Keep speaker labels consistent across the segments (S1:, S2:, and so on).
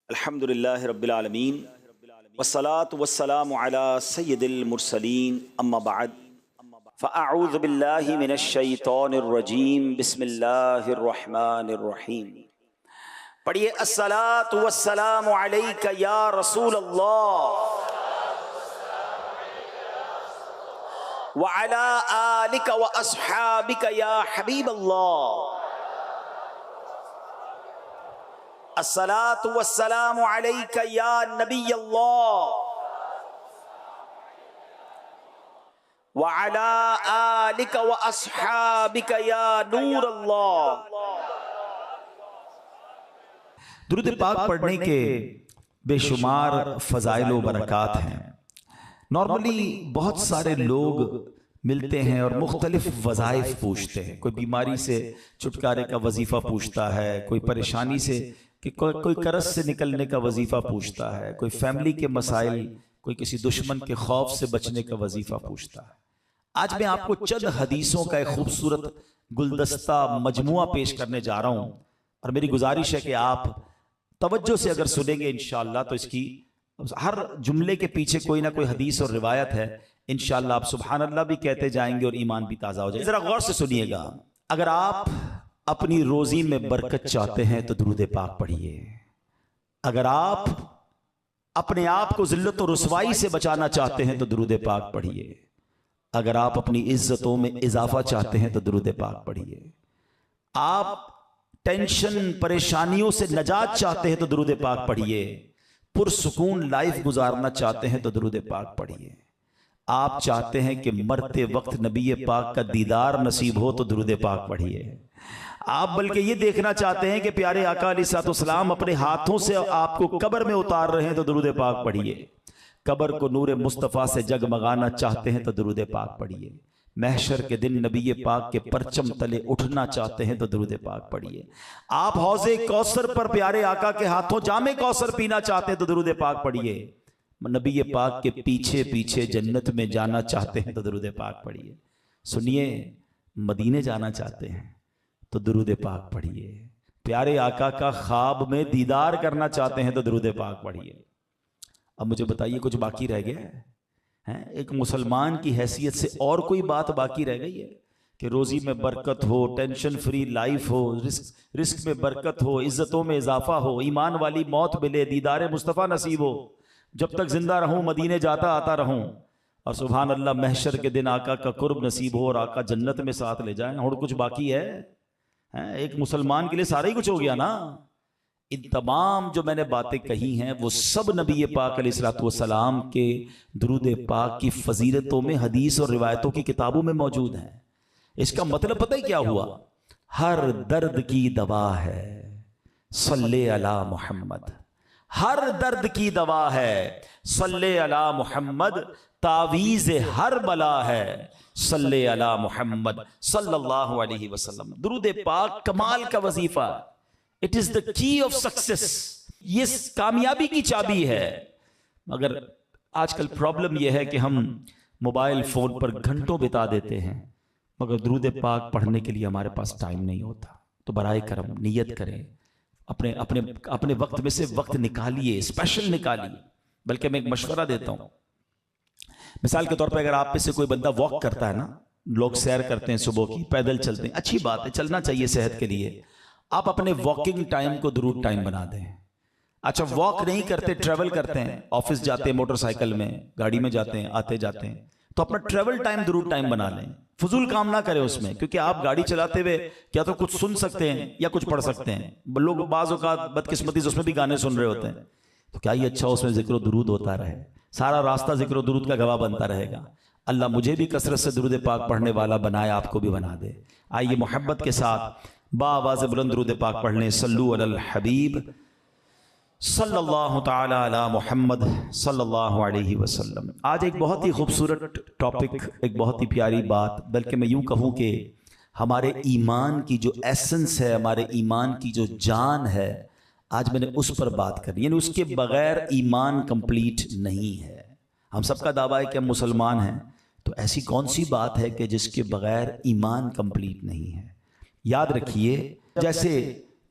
S1: الحمدللہ رب العالمین والصلاة والسلام علی سید المرسلین اما بعد فاعوذ باللہ من الشیطان الرجیم بسم اللہ الرحمن الرحیم۔ پڑھیے الصلاة والسلام علیک یا رسول اللہ وعلی آلک واصحابک یا حبیب اللہ۔ الصلاة والسلام علیک یا نبی اللہ وعلی آلک واصحابک یا نور اللہ۔
S2: درود پاک پڑھنے کے بے شمار فضائل و برکات ہیں۔ نارملی بہت سارے لوگ ملتے ہیں اور مختلف وظائف پوچھتے ہیں۔ کوئی بیماری سے چھٹکارے کا وظیفہ پوچھتا ہے، کوئی پریشانی سے کہ کوئی قرض سے نکلنے کا وظیفہ پوچھتا ہے، کوئی فیملی کے مسائل، کوئی کسی دشمن کے خوف سے بچنے کا وظیفہ پوچھتا ہے۔ آج میں آپ کو چند حدیثوں کا ایک خوبصورت گلدستہ مجموعہ پیش کرنے جا رہا ہوں، اور میری گزارش ہے کہ آپ توجہ سے اگر سنیں گے انشاءاللہ تو اس کی ہر جملے کے پیچھے کوئی نہ کوئی حدیث اور روایت ہے۔ انشاءاللہ آپ سبحان اللہ بھی کہتے جائیں گے اور ایمان بھی تازہ ہو جائے گا۔ ذرا غور سے سنیے گا، اگر آپ اپنی روزی میں برکت چاہتے ہیں تو درود پاک پڑھیے۔ اگر آپ اپنے آپ کو ذلت و رسوائی سے بچانا چاہتے ہیں تو درود پاک پڑھیے۔ اگر آپ اپنی عزتوں میں اضافہ چاہتے ہیں تو درود پاک پڑھیے۔ آپ ٹینشن پریشانیوں سے نجات چاہتے ہیں تو درود پاک پڑھیے۔ پرسکون لائف گزارنا چاہتے ہیں تو درود پاک پڑھیے۔ آپ چاہتے ہیں کہ مرتے وقت نبی پاک کا دیدار نصیب ہو تو درود پاک پڑھیے۔ آپ بلکہ یہ دیکھنا چاہتے ہیں کہ پیارے آقا علیہ السلام اپنے ہاتھوں سے آپ کو قبر میں اتار رہے ہیں تو درود پاک پڑھیے۔ قبر کو نور مصطفیٰ سے جگمگانا چاہتے ہیں تو درود پاک پڑھیے۔ محشر کے دن نبی پاک کے پرچم تلے اٹھنا چاہتے ہیں تو درود پاک پڑھیے۔ آپ حوض کوثر پر پیارے آقا کے ہاتھوں جام کوثر پینا چاہتے ہیں تو درود پاک پڑھیے۔ نبی پاک کے پیچھے پیچھے جنت میں جانا چاہتے ہیں تو درود پاک پڑھیے۔ سنیے، مدینے جانا چاہتے ہیں تو درود پاک پڑھیے۔ پیارے آقا کا خواب میں دیدار کرنا چاہتے ہیں تو درود پاک پڑھیے۔ اب مجھے بتائیے کچھ باقی رہ گیا ہے؟ ایک مسلمان کی حیثیت سے اور کوئی بات باقی رہ گئی ہے کہ روزی میں برکت ہو، ٹینشن فری لائف ہو، رزق میں برکت ہو، عزتوں میں اضافہ ہو، ایمان والی موت ملے، دیدار مصطفیٰ نصیب ہو، جب تک زندہ رہوں مدینے جاتا آتا رہوں، اور سبحان اللہ محشر کے دن آقا کا قرب نصیب ہو اور آقا جنت میں ساتھ لے جائیں؟ اور کچھ باقی ہے؟ ایک مسلمان کے لیے سارا ہی کچھ ہو گیا نا۔ ان تمام جو میں نے باتیں کہی ہیں وہ سب نبی پاک علیہ السلام کے درود پاک کی فضیلتوں میں حدیث اور روایتوں کی کتابوں میں موجود ہیں۔ اس کا مطلب پتہ ہی کیا ہوا؟ ہر درد کی دوا ہے صلی علی محمد۔ ہر درد کی دوا ہے صلی علی محمد۔ تعویذ ہر بلا ہے صلی علی محمد صلی اللہ علیہ وسلم۔ درود پاک کمال کا وظیفہ، اٹ از دا کی آف سکسیس، یہ کامیابی کی چابی ہے۔ مگر آج کل پرابلم یہ ہے کہ ہم موبائل فون پر گھنٹوں بتا دیتے ہیں، مگر درود پاک پڑھنے کے لیے ہمارے پاس ٹائم نہیں ہوتا۔ تو برائے کرم نیت کریں، اپنے وقت میں سے وقت نکالیے، اسپیشل نکالیے۔ بلکہ میں ایک مشورہ دیتا ہوں، مثال کے طور پہ اگر آپ میں سے کوئی بندہ واک کرتا ہے نا، لوگ سیر کرتے ہیں صبح کی، پیدل چلتے ہیں، اچھی بات ہے، چلنا چاہیے صحت کے لیے۔ آپ اپنے واکنگ ٹائم کو درود ٹائم بنا دیں۔ اچھا واک نہیں کرتے، ٹریول کرتے ہیں، آفس جاتے ہیں موٹر سائیکل میں، گاڑی میں جاتے ہیں، آتے جاتے ہیں، تو اپنا ٹریول ٹائم درود ٹائم بنا لیں۔ فضول کام نہ کریں اس میں، کیونکہ آپ گاڑی چلاتے ہوئے کیا تو کچھ سن سکتے ہیں یا کچھ پڑھ سکتے ہیں۔ لوگ بعض اوقات بدقسمتی سے اس میں بھی گانے سن رہے ہوتے ہیں، تو کیا یہ اچھا اس میں ذکر و درود ہوتا رہے، سارا راستہ ذکر و درود کا گواہ بنتا رہے گا۔ اللہ مجھے بھی کثرت سے درود پاک پڑھنے والا بنائے، آپ کو بھی بنا دے۔ آئیے محبت کے ساتھ باواز بلند درود پاک پڑھ لیں۔ صلو علی الحبیب صلی اللہ تعالی علی محمد صلی اللہ علیہ وسلم۔ آج ایک بہت ہی خوبصورت ٹاپک، ایک بہت ہی پیاری بات، بلکہ میں یوں کہوں کہ ہمارے ایمان کی جو ایسنس ہے، ہمارے ایمان کی جو جان ہے، آج میں نے اس پر بات کرنی، یعنی اس کے بغیر ایمان کمپلیٹ نہیں ہے۔ ہم سب کا دعویٰ ہے کہ ہم مسلمان ہیں، تو ایسی کون سی بات ہے کہ جس کے بغیر ایمان کمپلیٹ نہیں ہے؟ یاد رکھیے، جیسے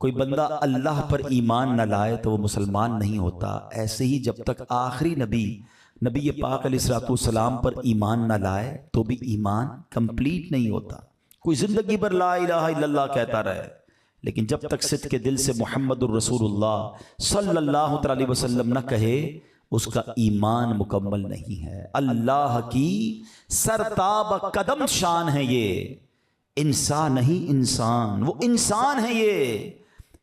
S2: کوئی بندہ اللہ پر ایمان نہ لائے تو وہ مسلمان نہیں ہوتا، ایسے ہی جب تک آخری نبی پاک علیہ الصلوۃ والسلام پر ایمان نہ لائے تو بھی ایمان کمپلیٹ نہیں ہوتا۔ کوئی زندگی بھر لا الہ الا اللہ کہتا رہے، لیکن جب تک صدق کے دل سے محمد الرسول اللہ صلی اللہ علیہ وسلم نہ کہے اس کا ایمان مکمل نہیں ہے۔ اللہ کی سرتاب قدم شان ہے یہ، انسان نہیں انسان، وہ انسان ہے یہ۔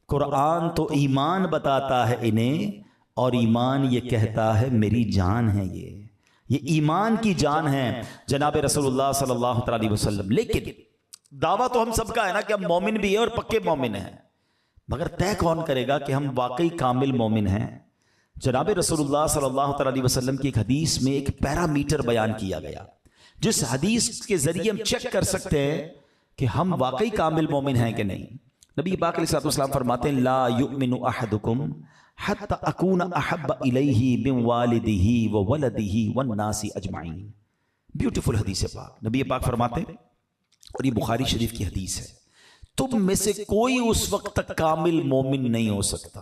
S2: قرآن تو ایمان بتاتا ہے انہیں، اور ایمان یہ کہتا ہے میری جان ہے یہ ایمان کی جان ہے جناب رسول اللہ صلی اللہ علیہ وسلم۔ لیکن دعویٰ تو ہم سب کا ہے نا کہ ہم مومن بھی ہیں اور پکے مومن ہیں، مگر طے کون کرے گا کہ ہم واقعی کامل مومن ہیں؟ جناب رسول اللہ صلی اللہ علیہ وسلم کی ایک حدیث میں ایک پیرامیٹر بیان کیا گیا، جس حدیث کے ذریعے ہم چیک کر سکتے ہیں کہ ہم واقعی کامل مومن ہیں کہ نہیں۔ نبی پاک علیہ السلام فرماتے ہیں لا یؤمن احدکم حتی اکون احب الیہ من والدہ وولدہ والناس اجمعین۔ بیوٹیفل حدیث پاک، نبی پاک فرماتے ہیں، اور یہ بخاری شریف کی حدیث ہے، تم میں سے کوئی اس وقت تک کامل مومن نہیں ہو سکتا۔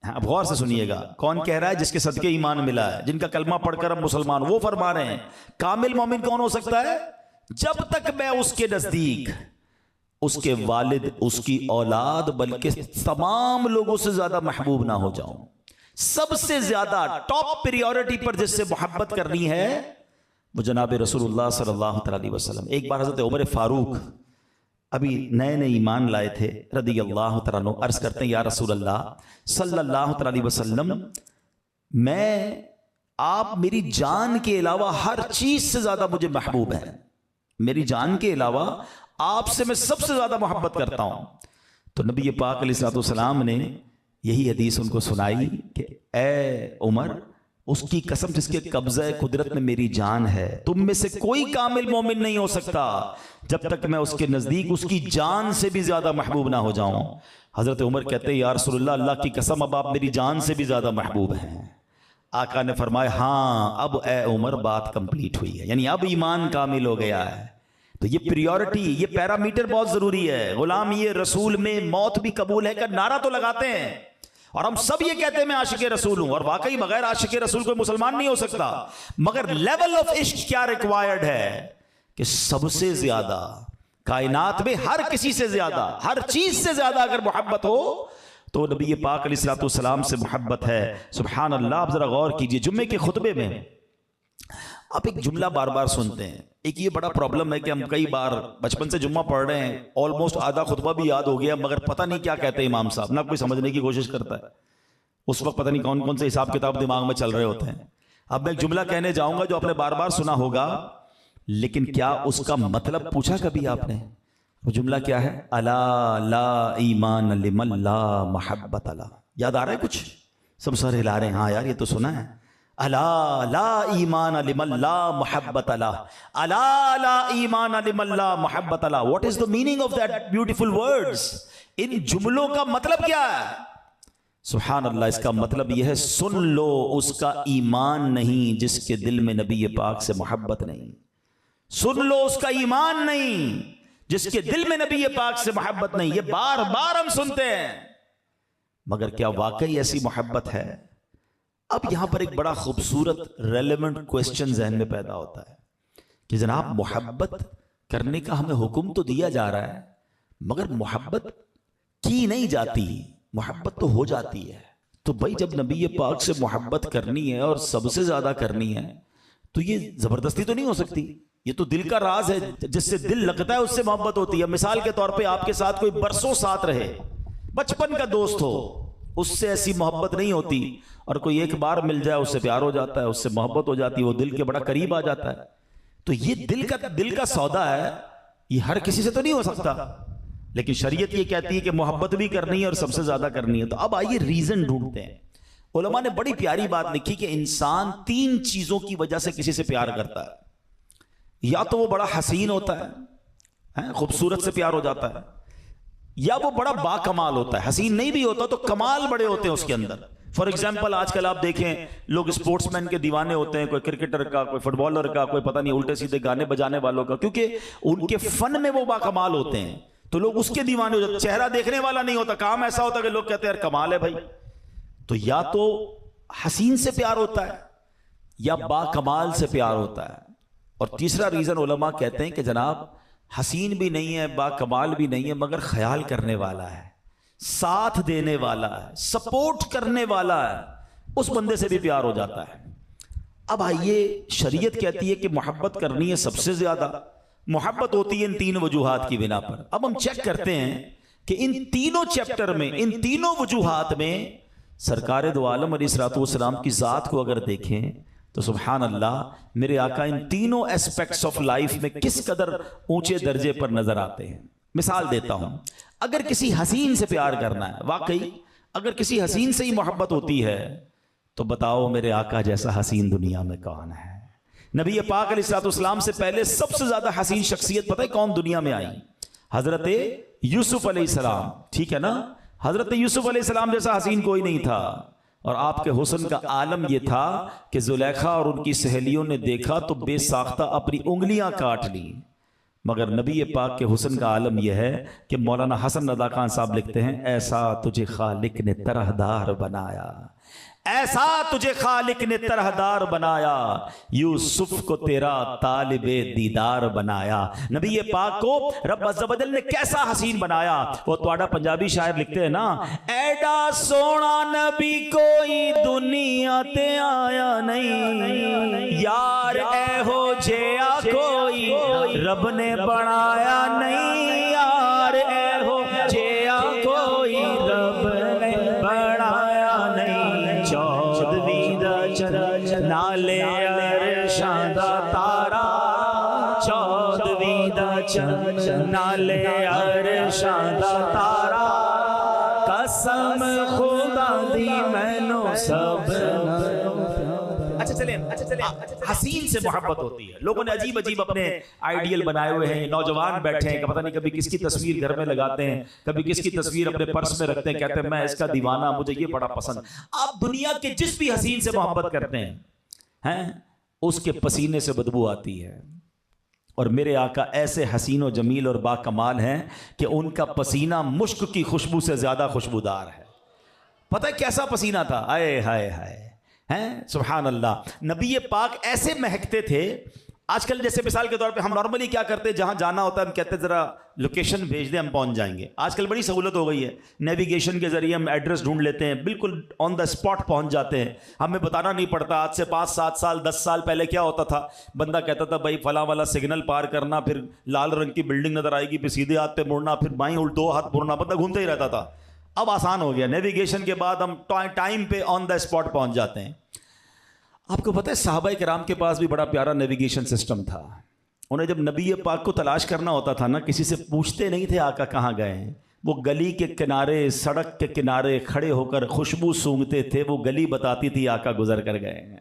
S2: اب غور سے سنیے گا، کون کہہ رہا ہے؟ جس کے صدقے ایمان ملا ہے، جن کا کلمہ پڑھ کر ہم مسلمان، وہ فرما رہے ہیں کامل مومن کون ہو سکتا ہے؟ جب تک میں اس کے نزدیک اس کے والد، اس کی اولاد، بلکہ تمام لوگوں سے زیادہ محبوب نہ ہو جاؤں۔ سب سے زیادہ ٹاپ پریورٹی پر جس سے محبت کرنی ہے وہ جناب رسول اللہ صلی اللہ علیہ وسلم۔ ایک بار حضرت عمر فاروق ابھی نئے ایمان لائے تھے رضی اللہ تعالیٰ عنہ، عرض کرتے ہیں یا رسول اللہ صلی اللہ علیہ وسلم، آپ میری جان کے علاوہ ہر چیز سے زیادہ مجھے محبوب ہیں، میری جان کے علاوہ آپ سے میں سب سے زیادہ محبت کرتا ہوں۔ تو نبی پاک علیہ الصلوۃ والسلام نے یہی حدیث ان کو سنائی کہ اے عمر، اس کی قسم جس کے قبضہ قدرت میں میری جان ہے، تم میں سے کوئی کامل مومن نہیں ہو سکتا جب تک میں اس کے نزدیک اس کی جان سے بھی زیادہ محبوب نہ ہو جاؤں۔ حضرت عمر کہتے ہیں یا رسول اللہ، اللہ کی قسم اب آپ میری جان سے بھی زیادہ محبوب ہیں۔ آقا نے فرمایا ہاں اب اے عمر بات کمپلیٹ ہوئی ہے، یعنی اب ایمان کامل ہو گیا ہے۔ تو یہ پریورٹی، یہ پیرامیٹر بہت ضروری ہے۔ غلام یہ رسول میں موت بھی قبول ہے کا نعرہ تو لگاتے ہیں، اور ہم سب یہ کہتے ہیں میں عاشق رسول ہوں، اور واقعی بغیر عاشق رسول کوئی مسلمان نہیں ہو سکتا، مگر لیول آف عشق کیا ریکوائرڈ ہے کہ سب سے زیادہ کائنات میں ہر کسی سے زیادہ، ہر چیز سے زیادہ اگر محبت ہو تو نبی پاک علیہ الصلوۃ والسلام سے محبت ہے۔ سبحان اللہ۔ آپ ذرا غور کیجئے، جمعے کے خطبے میں آپ ایک جملہ بار بار سنتے ہیں۔ ایک یہ بڑا پرابلم ہے کہ ہم کئی بار بچپن سے جمعہ پڑھ رہے ہیں، آلموسٹ آدھا خطبہ بھی یاد ہو گیا، مگر پتہ نہیں کیا کہتے ہیں امام صاحب، نہ کوئی سمجھنے کی کوشش کرتا ہے۔ اس وقت پتہ نہیں کون کون سے حساب کتاب دماغ میں چل رہے ہوتے ہیں۔ اب میں ایک جملہ کہنے جاؤں گا جو آپ نے بار بار سنا ہوگا، لیکن کیا اس کا مطلب پوچھا کبھی آپ نے؟ وہ جملہ کیا ہے؟ الا لا ایمان لمن لا محبت له۔ یاد آ رہا ہے کچھ؟ سب سر ہلا رہے ہیں، ہاں یار یہ تو سنا ہے۔ الا لا ایمان لمن لا محبت له، الا لا ایمان لمن لا محبت له۔ What is the meaning of that beautiful words؟ ان جملوں کا مطلب کیا ہے؟ سبحان اللہ، اس کا مطلب یہ ہے سن لو اس کا ایمان نہیں جس کے دل میں نبی پاک سے محبت نہیں۔ سن لو اس کا ایمان نہیں جس کے دل میں نبی پاک سے محبت نہیں۔ یہ بار بار ہم سنتے ہیں، مگر کیا واقعی ایسی محبت ہے؟ اب یہاں پر ایک بڑا خوبصورت ریلیونٹ کوسچن ذہن میں پیدا ہوتا ہے کہ جناب محبت کرنے کا ہمیں حکم تو دیا جا رہا ہے، مگر محبت کی نہیں جاتی، محبت تو ہو جاتی ہے۔ تو بھائی جب نبی پاک سے محبت کرنی ہے اور سب سے زیادہ کرنی ہے تو یہ زبردستی تو نہیں ہو سکتی، یہ تو دل کا راز ہے، جس سے دل لگتا ہے اس سے محبت ہوتی ہے۔ مثال کے طور پہ آپ کے ساتھ کوئی برسوں ساتھ رہے، بچپن کا دوست ہو، اس سے ایسی محبت نہیں ہوتی، اور کوئی ایک بار مل جائے اس سے پیار ہو جاتا ہے، اس سے محبت ہو جاتی ہے، وہ دل کے بڑا قریب آ جاتا ہے۔ تو یہ دل کا سودا ہے، یہ ہر کسی سے تو نہیں ہو سکتا، لیکن شریعت یہ کہتی ہے کہ محبت بھی کرنی ہے اور سب سے زیادہ کرنی ہے۔ تو اب آئیے ریزن ڈھونڈتے ہیں۔ علماء نے بڑی پیاری بات لکھی کہ انسان 3 چیزوں کی وجہ سے کسی سے پیار کرتا ہے۔ یا تو وہ بڑا حسین ہوتا ہے، خوبصورت سے پیار ہو جاتا ہے، یا وہ بڑا با کمال ہوتا ہے۔ حسین نہیں بھی ہوتا تو کمال بڑے ہوتے ہیں اس کے اندر۔ فار ایگزامپل آج کل آپ دیکھیں لوگ اسپورٹس مین کے دیوانے ہوتے ہیں، کوئی کرکٹر کا، کوئی فٹ بالر کا، کوئی پتہ نہیں الٹے سیدھے گانے بجانے والوں کا، کیونکہ ان کے فن میں وہ با کمال ہوتے ہیں۔ تو لوگ اس کے دیوانے ہو جاتے. چہرہ دیکھنے والا نہیں ہوتا, کام ایسا ہوتا کہ لوگ کہتے ہیں یار کمال ہے بھائی. تو یا تو حسین سے پیار ہوتا ہے یا با کمال سے پیار ہوتا ہے. اور تیسرا ریزن علماء کہتے ہیں کہ جناب حسین بھی نہیں ہے, با کمال بھی نہیں ہے, مگر خیال کرنے والا ہے, ساتھ دینے والا ہے, سپورٹ کرنے والا ہے, اس بندے سے بھی پیار ہو جاتا ہے. اب آئیے, شریعت کہتی ہے کہ محبت کرنی ہے سب سے زیادہ. محبت ہوتی ہے ان تین وجوہات کی بنا پر. اب ہم چیک کرتے ہیں کہ ان تینوں چیپٹر میں, ان تینوں وجوہات میں سرکار دو عالم علیہ الصلوۃ والسلام کی ذات کو اگر دیکھیں تو سبحان اللہ, میرے آقا ان تینوں ایسپیکٹس آف لائف میں کس قدر اونچے درجے پر نظر آتے ہیں. مثال دیتا ہوں, اگر کسی حسین سے پیار کرنا ہے, واقعی اگر کسی حسین سے ہی محبت ہوتی ہے تو بتاؤ میرے آقا جیسا حسین دنیا میں کون ہے. نبی پاک علیہ الصلوۃ والسلام سے پہلے سب سے زیادہ حسین شخصیت پتہ ہے کون دنیا میں آئی؟ حضرت یوسف علیہ السلام. ٹھیک ہے نا, حضرت یوسف علیہ السلام جیسا حسین کوئی نہیں تھا. اور آپ کے حسن کا عالم یہ تھا کہ زلیخا اور ان کی سہیلیوں نے دیکھا تو بے ساختہ اپنی انگلیاں کاٹ لی. مگر نبی پاک کے حسن کا عالم یہ ہے کہ مولانا حسن رضا خان صاحب لکھتے ہیں, ایسا تجھے خالق نے طرحدار بنایا, ایسا تجھے خالق نے طرحدار بنایا, یوسف کو تیرا طالب دیدار بنایا. نبی پاک کو رب عز و جل نے کیسا حسین بنایا. وہ تواڈا پنجابی شاعر لکھتے ہیں نا, ایڈا سونا نبی کوئی دنیا تے آیا نہیں, یار اے ہو جیا کوئی رب نے بنایا نہیں, یار اے ہو جیا کوئی رب نے بنایا نہیں. چودھویں دا چن نالے عرشاں دا تارا, چودھویں دا چن نالے عرشاں دا تارا, قسم خدا دی مینوں سب. اچھا چلیں حسین سے محبت ہوتی ہے. لوگوں نے عجیب عجیب اپنے آئیڈیل بنائے ہوئے ہیں. نوجوان بیٹھے ہیں کہ پتہ نہیں کبھی کس کی تصویر گھر میں لگاتے ہیں, کبھی کس کی تصویر اپنے پرس میں رکھتے ہیں, کہتے ہیں میں اس کا دیوانہ, مجھے یہ بڑا پسند. آپ دنیا کے جس بھی حسین سے محبت کرتے ہیں اس کے پسینے سے بدبو آتی ہے. اور میرے آقا ایسے حسین و جمیل اور با کمال ہیں کہ ان کا پسینہ مشک کی خوشبو سے زیادہ خوشبودار ہے. پتہ ہے کیسا پسینہ تھا, آئے ہائے ہائے ہیں سبحان اللہ. نبی پاک ایسے مہکتے تھے. آج کل جیسے مثال کے طور پہ ہم نارملی کیا کرتے ہیں, جہاں جانا ہوتا ہے ہم کہتے ہیں ذرا لوکیشن بھیج دیں ہم پہنچ جائیں گے. آج کل بڑی سہولت ہو گئی ہے, نیویگیشن کے ذریعے ہم ایڈریس ڈھونڈ لیتے ہیں, بالکل آن دا اسپاٹ پہنچ جاتے ہیں, ہمیں بتانا نہیں پڑتا. آج سے 5-7 سال 10 سال پہلے کیا ہوتا تھا, بندہ کہتا تھا بھائی فلاں والا سگنل پار کرنا, پھر لال رنگ کی بلڈنگ نظر آئے گی, پھر سیدھے ہاتھ پہ مڑنا, پھر بائیں 2 ہاتھ مڑنا, بندہ گھومتا ہی رہتا تھا. اب آسان ہو گیا, نیویگیشن کے بعد ہم ٹائم پہ آن دا اسپاٹ پہنچ جاتے ہیں. آپ کو پتہ ہے صحابہ کرام کے پاس بھی بڑا پیارا نیویگیشن سسٹم تھا. انہیں جب نبی پاک کو تلاش کرنا ہوتا تھا نا, کسی سے پوچھتے نہیں تھے آقا کہاں گئے ہیں. وہ گلی کے کنارے, سڑک کے کنارے کھڑے ہو کر خوشبو سونگھتے تھے. وہ گلی بتاتی تھی آقا گزر کر گئے ہیں.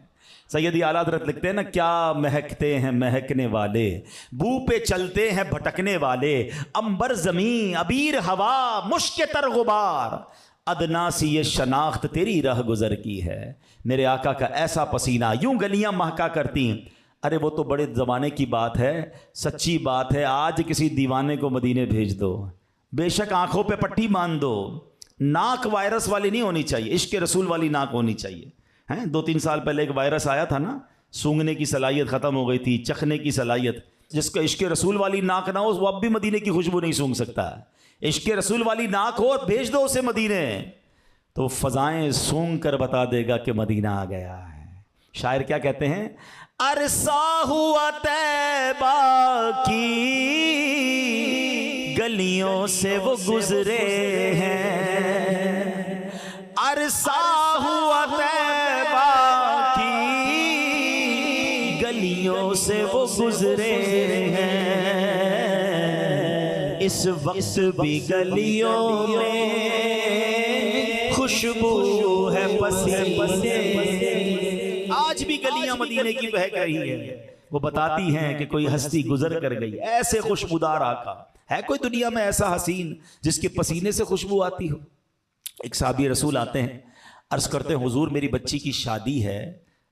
S2: سیدی اعلیٰ حضرت لکھتے ہیں نا, کیا مہکتے ہیں مہکنے والے, بو پہ چلتے ہیں بھٹکنے والے, امبر زمین عبیر ہوا مشک تر غبار, ادنا سی یہ شناخت تیری رہ گزر کی ہے. میرے آقا کا ایسا پسینہ, یوں گلیاں مہکا کرتی. ارے وہ تو بڑے زمانے کی بات ہے, سچی بات ہے. آج کسی دیوانے کو مدینے بھیج دو, بے شک آنکھوں پہ پٹی باندھ دو, ناک وائرس والی نہیں ہونی چاہیے, عشق رسول والی ناک ہونی چاہیے. 2-3 سال پہلے ایک وائرس آیا تھا نا, سونگنے کی صلاحیت ختم ہو گئی تھی, چکھنے کی صلاحیت. جس کا عشق رسول والی ناک نہ ہو وہ اب بھی مدینے کی خوشبو نہیں سونگ سکتا. عشق رسول والی ناک ہو, بھیج دو اسے مدینے, تو فضائیں سونگ کر بتا دے گا کہ مدینہ آ گیا ہے. شاعر کیا کہتے ہیں, عرصہ ہوا طیبہ کی گلیوں سے وہ گزرے ہیں, عرصہ ہوا طیبہ کی گلیوں سے وہ گزرے ہیں, اس وقت بھی گلیوں میں خوشبو ہے پسینے. آج بھی گلیاں مدینے کی بہک رہی ہے, وہ بتاتی ہیں کہ کوئی ہستی گزر کر گئی. ایسے خوشبودار آقا ہے کوئی دنیا میں ایسا حسین جس کے پسینے سے خوشبو آتی ہو. ایک صحابی رسول آتے ہیں, عرض کرتے ہیں حضور میری بچی کی شادی ہے,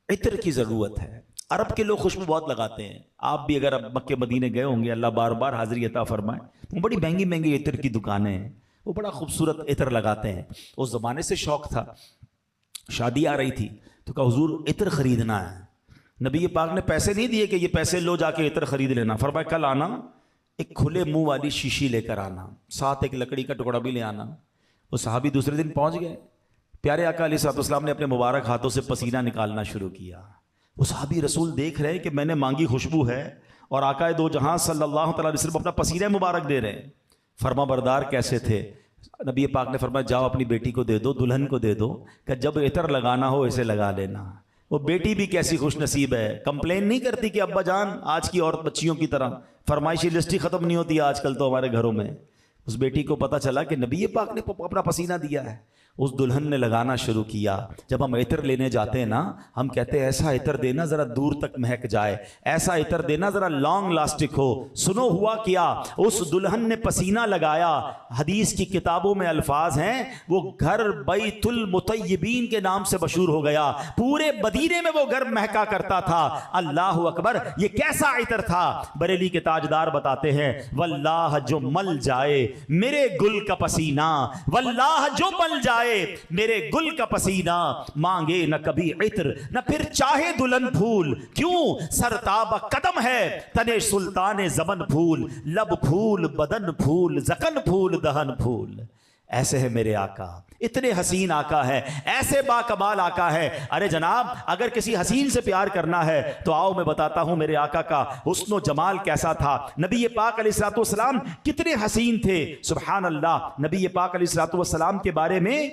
S2: عطر کی ضرورت ہے. عرب کے لوگ خوشبو بہت لگاتے ہیں. آپ بھی اگر اب مکے مدینے گئے ہوں گے, اللہ بار بار حاضری عطا فرمائے, وہ بڑی مہنگی مہنگی عطر کی دکانیں ہیں, وہ بڑا خوبصورت عطر لگاتے ہیں. اس زمانے سے شوق تھا. شادی آ رہی تھی تو کہا حضور عطر خریدنا ہے. نبی پاک نے پیسے نہیں دیے کہ یہ پیسے لو جا کے عطر خرید لینا. فرمایا کل آنا, ایک کھلے منہ والی شیشی لے کر آنا, ساتھ ایک لکڑی کا ٹکڑا بھی لے آنا. وہ صحابی دوسرے دن پہنچ گئے. پیارے آقا علیہ الصلوۃ والسلام نے اپنے مبارک ہاتھوں سے پسینہ نکالنا شروع کیا. وہ صحابی رسول دیکھ رہے ہیں کہ میں نے مانگی خوشبو ہے اور آقا دو جہاں صلی اللہ تعالیٰ علیہ وسلم اپنا پسینہ مبارک دے رہے ہیں. فرما بردار کیسے تھے؟ نبی پاک نے فرمایا جاؤ اپنی بیٹی کو دے دو, دلہن کو دے دو, کہ جب عطر لگانا ہو اسے لگا لینا. وہ بیٹی بھی کیسی خوش نصیب ہے, کمپلین نہیں کرتی کہ ابا جان آج کی عورت بچیوں کی طرح فرمائشی لسٹ ہی ختم نہیں ہوتی آج کل تو ہمارے گھروں میں. اس بیٹی کو پتا چلا کہ نبی پاک نے اپنا پسینہ دیا ہے. اس دلہن نے لگانا شروع کیا. جب ہم عطر لینے جاتے ہیں نا, ہم کہتے ہیں ایسا عطر دینا ذرا دور تک مہک جائے, ایسا عطر دینا ذرا لانگ لاسٹک ہو. سنو ہوا کیا, اس دلہن نے پسینہ لگایا. حدیث کی کتابوں میں الفاظ ہیں وہ گھر بیت المطیبین کے نام سے مشہور ہو گیا. پورے مدینے میں وہ گھر مہکا کرتا تھا. اللہ اکبر, یہ کیسا عطر تھا؟ بریلی کے تاجدار بتاتے ہیں واللہ جو مل جائے میرے گل کا پسینہ, واللہ جو مل جائے میرے گل کا پسینہ, مانگے نہ کبھی عطر نہ پھر چاہے دلہن پھول. کیوں؟ سرتاب قدم ہے تنے سلطان زمن پھول, لب پھول بدن پھول زکن پھول دہن پھول. ایسے ہے میرے آقا, اتنے حسین آقا ہے, ایسے با کمال آقا ہے. ارے جناب اگر کسی حسین سے پیار کرنا ہے تو آؤ میں بتاتا ہوں میرے آقا کا حسن و جمال کیسا تھا. نبی پاک علیہ الصلوۃ والسلام کتنے حسین تھے. سبحان اللہ. نبی پاک علیہ الصلوۃ والسلام کے بارے میں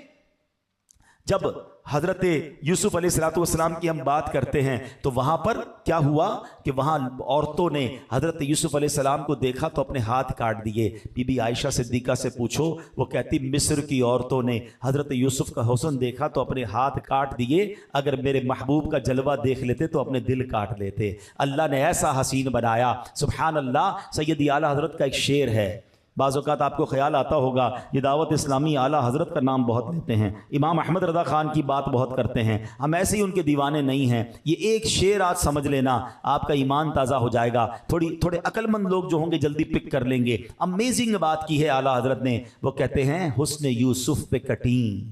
S2: جب حضرت یوسف علیہ الصلوۃ والسلام کی ہم بات کرتے ہیں تو وہاں پر کیا ہوا کہ وہاں عورتوں نے حضرت یوسف علیہ السلام کو دیکھا تو اپنے ہاتھ کاٹ دیے. بی بی عائشہ صدیقہ سے پوچھو, وہ کہتی مصر کی عورتوں نے حضرت یوسف کا حسن دیکھا تو اپنے ہاتھ کاٹ دیے, اگر میرے محبوب کا جلوہ دیکھ لیتے تو اپنے دل کاٹ لیتے. اللہ نے ایسا حسین بنایا. سبحان اللہ. سیدی اعلیٰ حضرت کا ایک شعر ہے, بعض اوقات آپ کو خیال آتا ہوگا یہ دعوت اسلامی اعلیٰ حضرت کا نام بہت لیتے ہیں, امام احمد رضا خان کی بات بہت کرتے ہیں, ہم ایسے ہی ان کے دیوانے نہیں ہیں. یہ ایک شعر آج سمجھ لینا, آپ کا ایمان تازہ ہو جائے گا. تھوڑے عقل مند لوگ جو ہوں گے جلدی پک کر لیں گے. امیزنگ بات کی ہے اعلیٰ حضرت نے. وہ کہتے ہیں حسن یوسف پہ کٹیں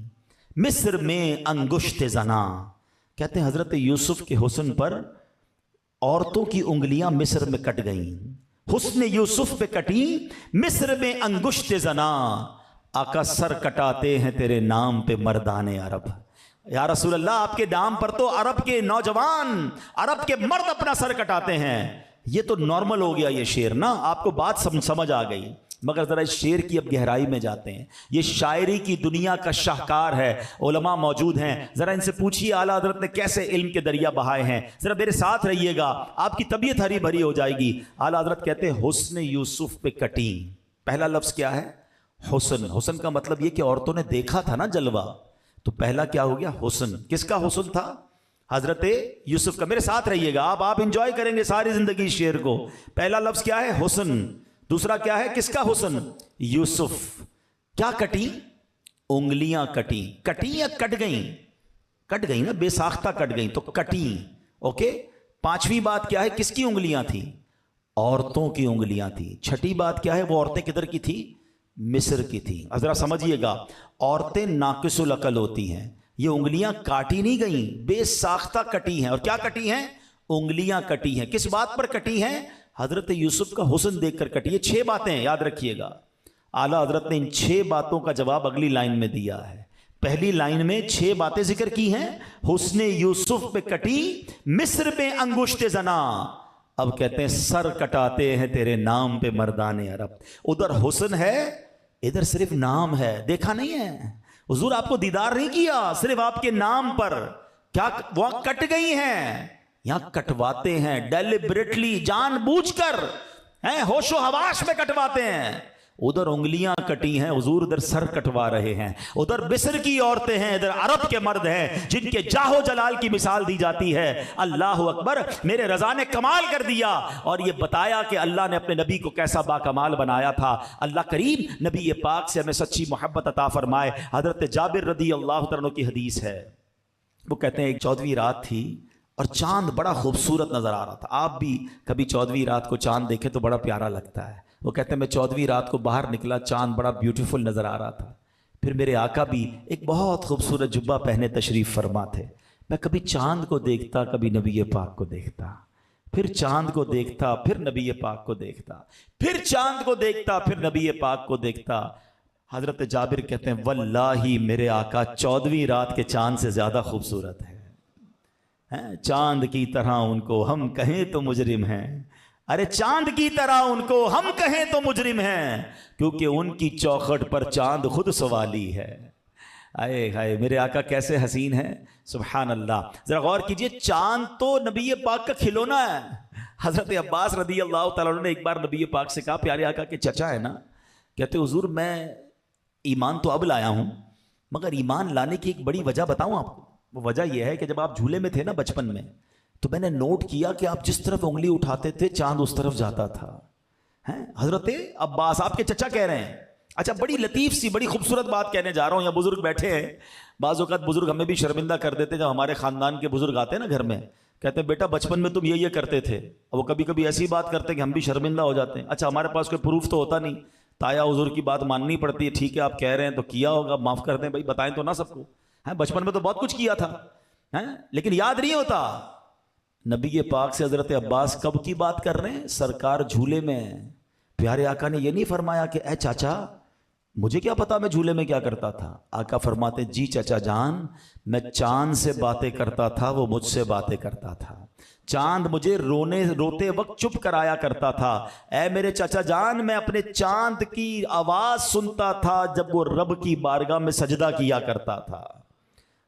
S2: مصر میں انگشت زنا. کہتے ہیں حضرت یوسف کے حسن پر عورتوں کی انگلیاں مصر میں کٹ گئیں. حسن یوسف پہ کٹی مصر میں انگشت زنا, آقا سر کٹاتے ہیں تیرے نام پہ مردان عرب. یا رسول اللہ آپ کے نام پر تو عرب کے نوجوان, عرب کے مرد اپنا سر کٹاتے ہیں. یہ تو نارمل ہو گیا یہ شعر نا, آپ کو بات سمجھ آ گئی. مگر ذرا اس شعر کی اب گہرائی میں جاتے ہیں. یہ شاعری کی دنیا کا شاہکار ہے, علماء موجود ہیں, ذرا ان سے پوچھیے اعلیٰ حضرت نے کیسے علم کے دریا بہائے ہیں. ذرا میرے ساتھ رہیے گا, آپ کی طبیعت ہری بھری ہو جائے گی. اعلیٰ حضرت کہتے ہیں حسن یوسف پہ کٹی. پہلا لفظ کیا ہے؟ حسن. حسن کا مطلب یہ کہ عورتوں نے دیکھا تھا نا جلوہ, تو پہلا کیا ہو گیا؟ حسن. کس کا حسن تھا؟ حضرت یوسف کا. میرے ساتھ رہیے گا, آپ انجوائے کریں گے ساری زندگی اس شعر کو. پہلا لفظ کیا ہے؟ حسن. دوسرا کیا ہے؟ کس کا حسن؟ یوسف. کیا کٹی؟ انگلیاں کٹی. کٹی یا کٹ گئیں؟ کٹ گئیں نا, بے ساختہ کٹ گئیں تو کٹی. اوکے. پانچویں بات کیا ہے؟ کس کی انگلیاں تھی؟ عورتوں کی انگلیاں تھی. چھٹی بات کیا ہے؟ وہ عورتیں کدھر کی تھی؟ مصر کی تھی. ذرا سمجھیے گا, عورتیں ناقص العقل ہوتی ہیں. یہ انگلیاں کاٹی نہیں گئیں, بے ساختہ کٹی ہیں. اور کیا کٹی ہیں؟ انگلیاں کٹی ہیں. کس بات پر کٹی ہیں؟ حضرت یوسف کا حسن دیکھ کر کٹی. یہ 6 باتیں ہیں, یاد رکھیے گا. اعلیٰ حضرت نے ان 6 باتوں کا جواب اگلی لائن میں دیا ہے. پہلی لائن میں 6 باتیں ذکر کی ہیں. حسن یوسف پہ کٹی مصر میں انگشت زنا. اب کہتے ہیں سر کٹاتے ہیں تیرے نام پہ مردان عرب. ادھر حسن ہے, ادھر صرف نام ہے. دیکھا نہیں ہے حضور, آپ کو دیدار نہیں کیا, صرف آپ کے نام پر. کیا وہاں کٹ گئی ہیں؟ یہاں کٹواتے ہیں ڈیلیبریٹلی, جان بوجھ کر, ہوش و حواس میں کٹواتے ہیں. ادھر انگلیاں کٹی ہیں حضور, ادھر سر کٹوا رہے ہیں. ادھر مصر کی عورتیں ہیں, ادھر عرب کے مرد ہیں جن کے جاہ و جلال کی مثال دی جاتی ہے. اللہ اکبر. میرے رضا نے کمال کر دیا اور یہ بتایا کہ اللہ نے اپنے نبی کو کیسا با کمال بنایا تھا. اللہ کریم نبی پاک سے ہمیں سچی محبت عطا فرمائے. حضرت جابر رضی اللہ عنہ کی حدیث ہے, وہ کہتے ہیں ایک 14ویں رات تھی, اور چاند بڑا خوبصورت نظر آ رہا تھا. آپ بھی کبھی 14ویں رات کو چاند دیکھے تو بڑا پیارا لگتا ہے. وہ کہتے ہیں میں 14ویں رات کو باہر نکلا, چاند بڑا بیوٹیفل نظر آ رہا تھا. پھر میرے آقا بھی ایک بہت خوبصورت جبہ پہنے تشریف فرما تھے. میں کبھی چاند کو دیکھتا, کبھی نبی پاک کو دیکھتا, پھر چاند کو دیکھتا, پھر نبی پاک کو دیکھتا, پھر چاند کو دیکھتا, پھر نبی پاک کو دیکھتا. حضرت جابر کہتے ہیں واللہ میرے آقا 14ویں رات کے چاند سے زیادہ خوبصورت ہے. چاند کی طرح ان کو ہم کہیں تو مجرم ہیں. ارے چاند کی طرح ان کو ہم کہیں تو مجرم ہیں, کیونکہ ان کی چوکھٹ پر چاند خود سوالی ہے. آئے ہائے میرے آقا کیسے حسین ہیں, سبحان اللہ. ذرا غور کیجئے, چاند تو نبی پاک کا کھلونا ہے. حضرت عباس رضی اللہ تعالیٰ عنہ نے ایک بار نبی پاک سے کہا, پیارے آقا کے چچا ہے نا, کہتے حضور میں ایمان تو اب لایا ہوں, مگر ایمان لانے کی ایک بڑی وجہ بتاؤں آپ کو. وہ وجہ یہ ہے کہ جب آپ جھولے میں تھے نا بچپن میں, تو میں نے نوٹ کیا کہ آپ جس طرف انگلی اٹھاتے تھے چاند اس طرف جاتا تھا. حضرت عباس آپ کے چچا کہہ رہے ہیں. اچھا بڑی لطیف سی بڑی خوبصورت بات کہنے جا رہا ہوں, یا بزرگ بیٹھے ہیں. بعض اوقات بزرگ ہمیں بھی شرمندہ کر دیتے, جب ہمارے خاندان کے بزرگ آتے ہیں نا گھر میں, کہتے ہیں بیٹا بچپن میں تم یہ کرتے تھے. اور وہ کبھی کبھی ایسی بات کرتے ہیں کہ ہم بھی شرمندہ ہو جاتے ہیں. اچھا ہمارے پاس کوئی پروف تو ہوتا نہیں, تایا حضور کی بات ماننی پڑتی ہے. ٹھیک ہے آپ کہہ رہے ہیں تو کیا ہوگا, معاف کر دیں بھائی, بتائیں تو نہ سب کو. بچپن میں تو بہت کچھ کیا تھا, لیکن یاد نہیں ہوتا. نبی پاک سے حضرت عباس کب کی بات کر رہے ہیں, سرکار جھولے میں. پیارے آقا نے یہ نہیں فرمایا کہ اے چاچا مجھے کیا پتا میں جھولے میں کیا کرتا تھا. آقا فرماتے جی چچا جان, میں چاند سے باتیں کرتا تھا, وہ مجھ سے باتیں کرتا تھا. چاند مجھے روتے وقت چپ کرایا کرتا تھا. اے میرے چچا جان, میں اپنے چاند کی آواز سنتا تھا جب وہ رب کی بارگاہ میں سجدہ کیا کرتا تھا.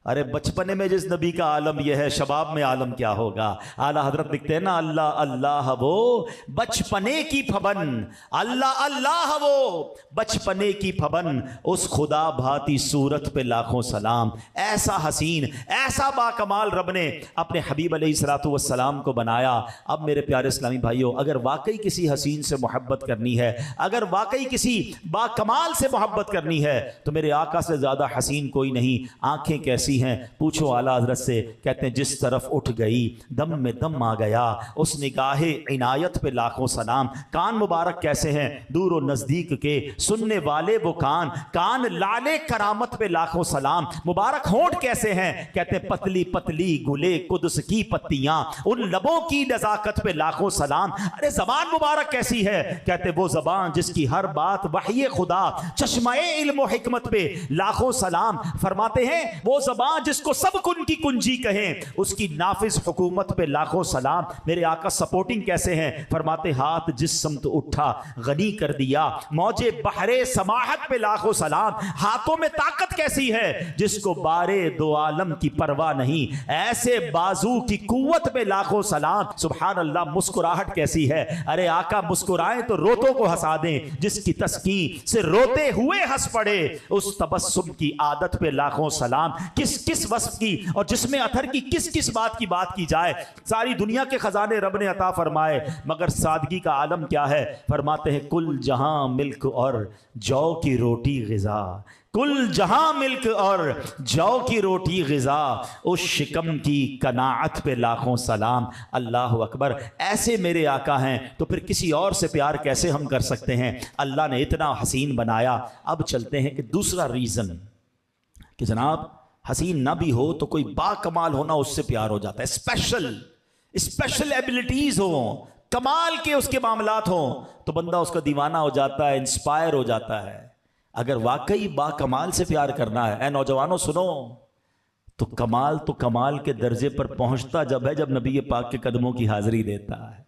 S2: ارے بچپنے میں جس نبی کا عالم یہ ہے, شباب میں عالم کیا ہوگا. اعلیٰ حضرت لکھتے ہیں نا, اللہ اللہ وہ بچپنے کی پھبن, اللہ اللہ وہ بچپنے کی پھبن, اس خدا بھاتی صورت پہ لاکھوں سلام. ایسا حسین ایسا با کمال رب نے اپنے حبیب علیہ الصلوۃ والسلام کو بنایا. اب میرے پیارے اسلامی بھائیوں, اگر واقعی کسی حسین سے محبت کرنی ہے, اگر واقعی کسی با کمال سے محبت کرنی ہے, تو میرے آقا سے زیادہ حسین کوئی نہیں. آنکھیں کیسی ہیں پوچھو اعلیٰ حضرت سے, کہتے ہیں جس طرف اٹھ گئی دم میں دم آ گیا, اس نگاہ عنایت پہ لاکھوں سلام. کان مبارک کیسے ہیں دور و نزدیک کے, سننے والے وہ کان, کان لالے کرامت پہ لاکھوں سلام. مبارک ہونٹ کیسے ہیں, کہتے ہیں پتلی پتلی گلے قدس کی پتیاں, ان لبوں کی نزاکت پہ لاکھوں سلام. ارے زبان مبارک کیسی ہے, کہتے وہ زبان جس کی ہر بات وحی خدا, چشمہ علم و حکمت پہ لاکھوں سلام. فرماتے ہیں وہ زبان جس کو سب کن کی کنجی کہیں, اس کی نافذ حکومت پہ لاکھوں سلام. میرے آقا سپورٹنگ کیسے ہیں, فرماتے ہاتھ جس سمت اٹھا غنی کر دیا, موجے بحرے سماحت پہ لاکھوں سلام. ہاتھوں میں طاقت کیسی ہے, جس کو بارے دو عالم کی پرواہ نہیں, ایسے بازو کی قوت پہ لاکھوں سلام. سبحان اللہ. مسکراہٹ کیسی ہے, ارے آقا مسکرائیں تو روتوں کو ہنسا دیں, جس کی تسکین سے روتے ہوئے ہنس پڑے, اس تبسم کی عادت پہ لاکھوں سلام. کس وصف کی اور جس میں اثر کی کس بات کی بات کی جائے. ساری دنیا کے خزانے رب نے عطا فرمائے, مگر سادگی کا عالم کیا ہے. فرماتے ہیں کل جہاں ملک اور جو کی روٹی غذا, کل جہاں ملک اور جو کی روٹی غذا, اس شکم کی قناعت پہ لاکھوں سلام. اللہ اکبر. ایسے میرے آقا ہیں تو پھر کسی اور سے پیار کیسے ہم کر سکتے ہیں. اللہ نے اتنا حسین بنایا. اب چلتے ہیں کہ دوسرا ریزن, کہ جناب حسین نہ بھی ہو تو کوئی با کمال ہونا اس سے پیار ہو جاتا ہے. اسپیشل ایبلٹیز ہوں, کمال کے اس کے معاملات ہوں, تو بندہ اس کا دیوانہ ہو جاتا ہے, انسپائر ہو جاتا ہے. اگر واقعی با کمال سے پیار کرنا ہے, اے نوجوانوں سنو, تو کمال کے درجے پر پہنچتا جب ہے جب نبی پاک کے قدموں کی حاضری دیتا ہے.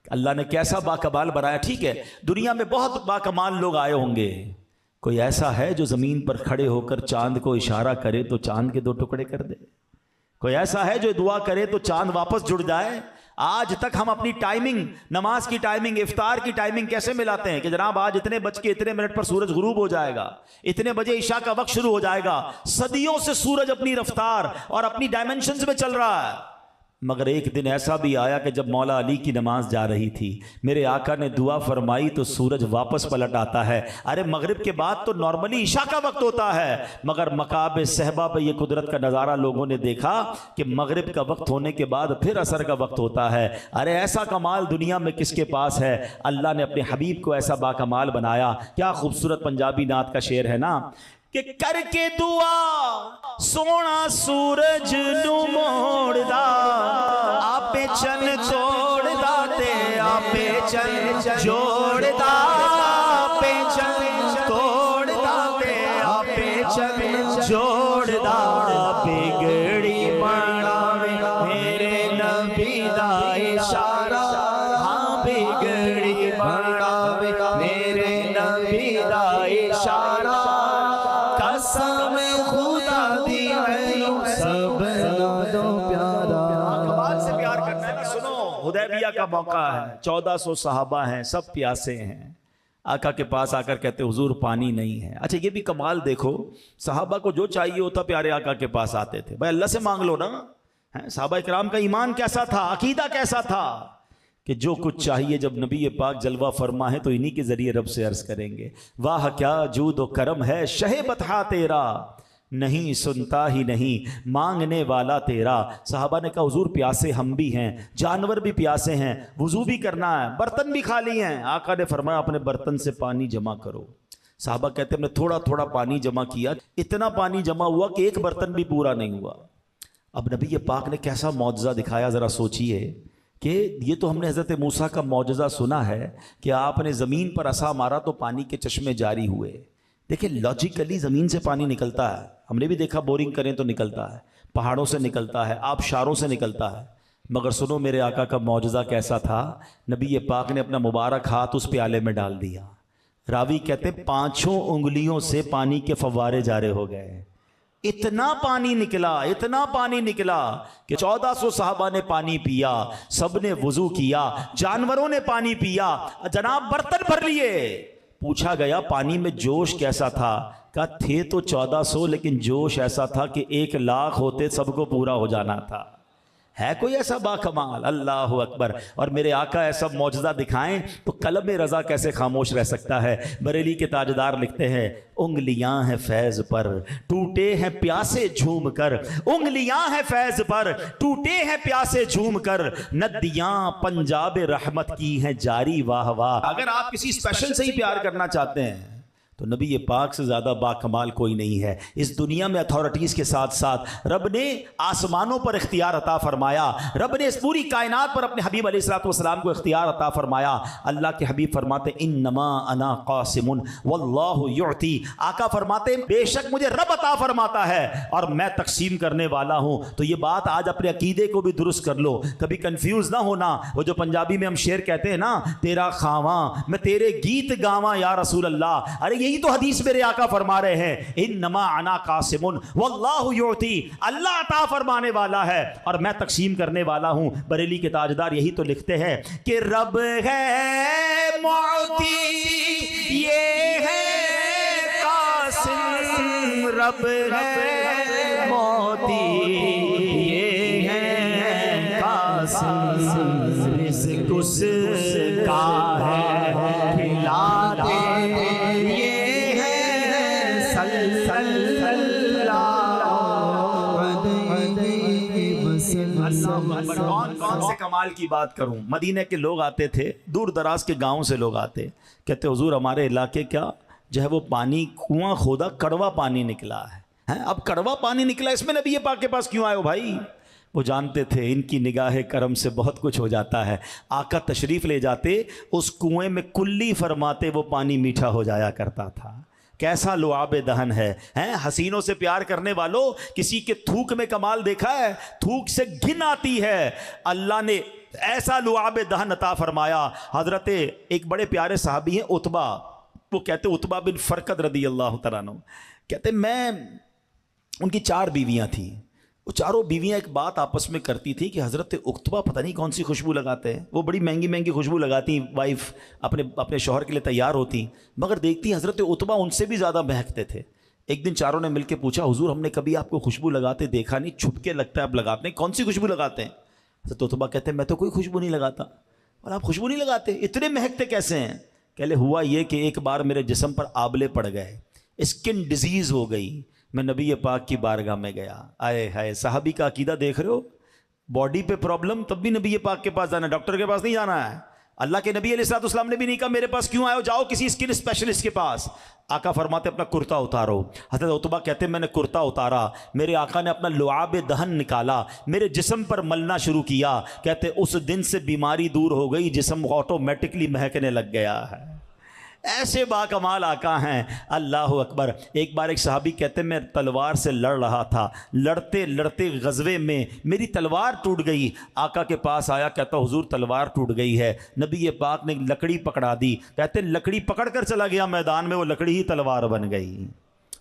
S2: اللہ نے کیسا با کمال بنایا. ٹھیک ہے دنیا میں بہت با کمال لوگ آئے ہوں گے, کوئی ایسا ہے جو زمین پر کھڑے ہو کر چاند کو اشارہ کرے تو چاند کے 2 ٹکڑے کر دے؟ کوئی ایسا ہے جو دعا کرے تو چاند واپس جڑ جائے؟ آج تک ہم اپنی ٹائمنگ, نماز کی ٹائمنگ, افطار کی ٹائمنگ کیسے ملاتے ہیں کہ جناب آج اتنے بج کے اتنے منٹ پر سورج غروب ہو جائے گا, اتنے بجے عشاء کا وقت شروع ہو جائے گا. صدیوں سے سورج اپنی رفتار اور اپنی ڈائمنشنز میں چل رہا ہے. مگر ایک دن ایسا بھی آیا کہ جب مولا علی کی نماز جا رہی تھی، میرے آقا نے دعا فرمائی تو سورج واپس پلٹ آتا ہے۔ ارے مغرب کے بعد تو نارملی عشاء کا وقت ہوتا ہے، مگر مکعب صحبہ پہ یہ قدرت کا نظارہ لوگوں نے دیکھا کہ مغرب کا وقت ہونے کے بعد پھر عصر کا وقت ہوتا ہے۔ ارے ایسا کمال دنیا میں کس کے پاس ہے؟ اللہ نے اپنے حبیب کو ایسا باکمال بنایا۔ کیا خوبصورت پنجابی نعت کا شعر ہے نا کہ کر کے دعا سونا سورج نو موڑدا، آپے چن توڑدا تے آپے چن جوڑدا، آپے چن توڑدا تے آپے چن جوڑدا، بگڑی بناوے میرے نبی دا اشارہ، ہاں بگڑی بناوے میرے نبی دا اشارہ، قسم خدا دی ہے سب دو پیارا۔ کمال سے پیار کرنا ہے نا۔ سنو، حدیبیہ کا موقع ہے، 1400 صحابہ ہیں، سب پیاسے ہیں۔ آقا کے پاس آ کر کہتے حضور پانی نہیں ہے۔ اچھا یہ بھی کمال دیکھو، صحابہ کو جو چاہیے ہوتا پیارے آقا کے پاس آتے تھے۔ بھائی اللہ سے مانگ لو نا۔ صحابہ کرام کا ایمان کیسا تھا، عقیدہ کیسا تھا کہ جو کچھ چاہیے جب نبی پاک جلوہ فرما ہے تو انہی کے ذریعے رب سے عرض کریں گے۔ واہ کیا جود و کرم ہے شہ بطحا تیرا، نہیں سنتا ہی نہیں مانگنے والا تیرا۔ صحابہ نے کہا حضور پیاسے ہم بھی ہیں، جانور بھی پیاسے ہیں، وضو بھی کرنا ہے، برتن بھی خالی ہیں۔ آقا نے فرمایا اپنے برتن سے پانی جمع کرو۔ صحابہ کہتے ہیں ہم نے تھوڑا تھوڑا پانی جمع کیا، اتنا پانی جمع ہوا کہ ایک برتن بھی پورا نہیں ہوا۔ اب نبی پاک نے کیسا معجزہ دکھایا، ذرا سوچئے کہ یہ تو ہم نے حضرت موسیٰ کا معجزہ سنا ہے کہ آپ نے زمین پر عصا مارا تو پانی کے چشمے جاری ہوئے۔ دیکھیں لاجیکلی زمین سے پانی نکلتا ہے، ہم نے بھی دیکھا بورنگ کریں تو نکلتا ہے، پہاڑوں سے نکلتا ہے، آبشاروں سے نکلتا ہے۔ مگر سنو میرے آقا کا معجزہ کیسا تھا، نبی پاک نے اپنا مبارک ہاتھ اس پیالے میں ڈال دیا۔ راوی کہتے ہیں 5 انگلیوں سے پانی کے فوارے جارے ہو گئے۔ اتنا پانی نکلا، اتنا پانی نکلا کہ 1400 صحابہ نے پانی پیا، سب نے وضو کیا، جانوروں نے پانی پیا، جناب برتن بھر لیے۔ پوچھا گیا پانی میں جوش کیسا تھا؟ کہا تھے تو 1400 لیکن جوش ایسا تھا کہ 1,00,000 ہوتے سب کو پورا ہو جانا تھا۔ ہے کوئی ایسا باکمال؟ اللہ اکبر۔ اور میرے آقا ایسا معجزہ دکھائیں تو قلم رضا کیسے خاموش رہ سکتا ہے؟ بریلی کے تاجدار لکھتے ہیں انگلیاں ہیں فیض پر ٹوٹے ہیں پیاسے جھوم کر، انگلیاں ہیں فیض پر ٹوٹے ہیں پیاسے جھوم کر، ندیاں پنجاب رحمت کی ہیں جاری واہ واہ۔ اگر آپ کسی اسپیشل سے ہی پیار کرنا چاہتے ہیں تو نبی پاک سے زیادہ باکمال کوئی نہیں ہے۔ اس دنیا میں اتھارٹیز کے ساتھ ساتھ رب نے آسمانوں پر اختیار عطا فرمایا، رب نے اس پوری کائنات پر اپنے حبیب علیہ السلام کو اختیار عطا فرمایا۔ اللہ کے حبیب فرماتے انما انا قاسم واللہ یعطی، آقا فرماتے بے شک مجھے رب عطا فرماتا ہے اور میں تقسیم کرنے والا ہوں۔ تو یہ بات آج اپنے عقیدے کو بھی درست کر لو، کبھی کنفیوز نہ ہونا۔ وہ جو پنجابی میں ہم شعر کہتے ہیں نا، تیرا خواں میں تیرے گیت گاواں یا رسول اللہ، ارے یہی تو حدیث میرے آقا فرما رہے ہیں انما انا قاسم واللہ یعطی، اللہ عطا فرمانے والا ہے اور میں تقسیم کرنے والا ہوں۔ بریلی کے تاجدار یہی تو لکھتے ہیں کہ رب ہے معطی یہ ہے قاسم، رب ہے معطی یہ ہے قاسم، رزق اس کا ہے کھلاتے کون سے کمال کی بات کروں۔ مدینہ کے لوگ آتے تھے، دور دراز کے گاؤں سے لوگ آتے، کہتے حضور ہمارے علاقے کیا جو ہے وہ پانی کنواں کھودا کڑوا پانی نکلا ہے۔ اب کڑوا پانی نکلا، اس میں نبی پاک کے پاس کیوں آئے ہو بھائی؟ وہ جانتے تھے ان کی نگاہ کرم سے بہت کچھ ہو جاتا ہے۔ آقا تشریف لے جاتے، اس کنویں میں کلی فرماتے وہ پانی میٹھا ہو جایا کرتا تھا۔ کیسا لعاب دہن ہے، حسینوں سے پیار کرنے والوں، کسی کے تھوک میں کمال دیکھا ہے؟ تھوک سے گھن آتی ہے، اللہ نے ایسا لعاب دہن عطا فرمایا۔ حضرت ایک بڑے پیارے صحابی ہیں عتبہ، وہ کہتے عتبہ بن فرقد رضی اللہ تعالیٰ عنہ، کہتے میں ان کی 4 بیویاں تھیں، وہ چاروں بیویاں ایک بات آپس میں کرتی تھی کہ حضرت عتبہ پتہ نہیں کون سی خوشبو لگاتے ہیں، وہ بڑی مہنگی مہنگی خوشبو لگاتی، وائف اپنے شوہر کے لیے تیار ہوتی، مگر دیکھتی حضرت عتبہ ان سے بھی زیادہ مہکتے تھے۔ ایک دن چاروں نے مل کے پوچھا حضور ہم نے کبھی آپ کو خوشبو لگاتے دیکھا نہیں، چھپ کے لگتا ہے آپ لگاتے ہیں، کون سی خوشبو لگاتے ہیں؟ حضرت عتبہ کہتے ہیں میں تو کوئی خوشبو نہیں لگاتا. اور آپ خوشبو نہیں لگاتے, اتنے مہکتے کیسے ہیں؟ کہلے ہوا یہ کہ ایک بار میرے جسم پر آبلے پڑ گئے, اسکن ڈیزیز ہو گئی, میں نبی پاک کی بارگاہ میں گیا. آئے ہائے, صحابی کا عقیدہ دیکھ رہے ہو, باڈی پہ پرابلم تب بھی نبی پاک کے پاس جانا ہے, ڈاکٹر کے پاس نہیں جانا ہے. اللہ کے نبی علیہ الصلوۃ والسلام نے بھی نہیں کہا میرے پاس کیوں آئے ہو, جاؤ کسی اسکن اسپیشلسٹ کے پاس. آقا فرماتے اپنا کرتا اتارو. حضرت عتبہ کہتے ہیں میں نے کرتا اتارا, میرے آقا نے اپنا لعاب دہن نکالا, میرے جسم پر ملنا شروع کیا. کہتے اس دن سے بیماری دور ہو گئی, جسم آٹومیٹکلی مہکنے لگ گیا ہے. ایسے باکمال آقا ہیں, اللہ اکبر. ایک بار ایک صحابی کہتے ہیں میں تلوار سے لڑ رہا تھا, لڑتے لڑتے غزوے میں میری تلوار ٹوٹ گئی. آقا کے پاس آیا, کہتا حضور تلوار ٹوٹ گئی ہے. نبی پاک نے لکڑی پکڑا دی, کہتے لکڑی پکڑ کر چلا گیا میدان میں, وہ لکڑی ہی تلوار بن گئی.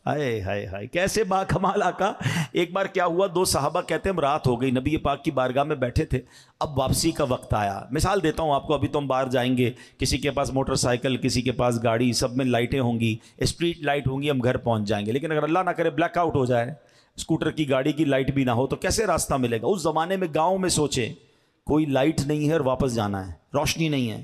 S2: ہائے ہائے ہائے, کیسے باکمال آقا. ایک بار کیا ہوا, دو صحابہ کہتے ہیں رات ہو گئی, نبی پاک کی بارگاہ میں بیٹھے تھے, اب واپسی کا وقت آیا. مثال دیتا ہوں آپ کو, ابھی تو ہم باہر جائیں گے, کسی کے پاس موٹر سائیکل, کسی کے پاس گاڑی, سب میں لائٹیں ہوں گی, اسٹریٹ لائٹ ہوں گی, ہم گھر پہنچ جائیں گے. لیکن اگر اللہ نہ کرے بلیک آؤٹ ہو جائے, اسکوٹر کی گاڑی کی لائٹ بھی نہ ہو, تو کیسے راستہ ملے گا؟ اس زمانے میں گاؤں میں سوچیں, کوئی لائٹ نہیں ہے اور واپس جانا ہے, روشنی نہیں ہے.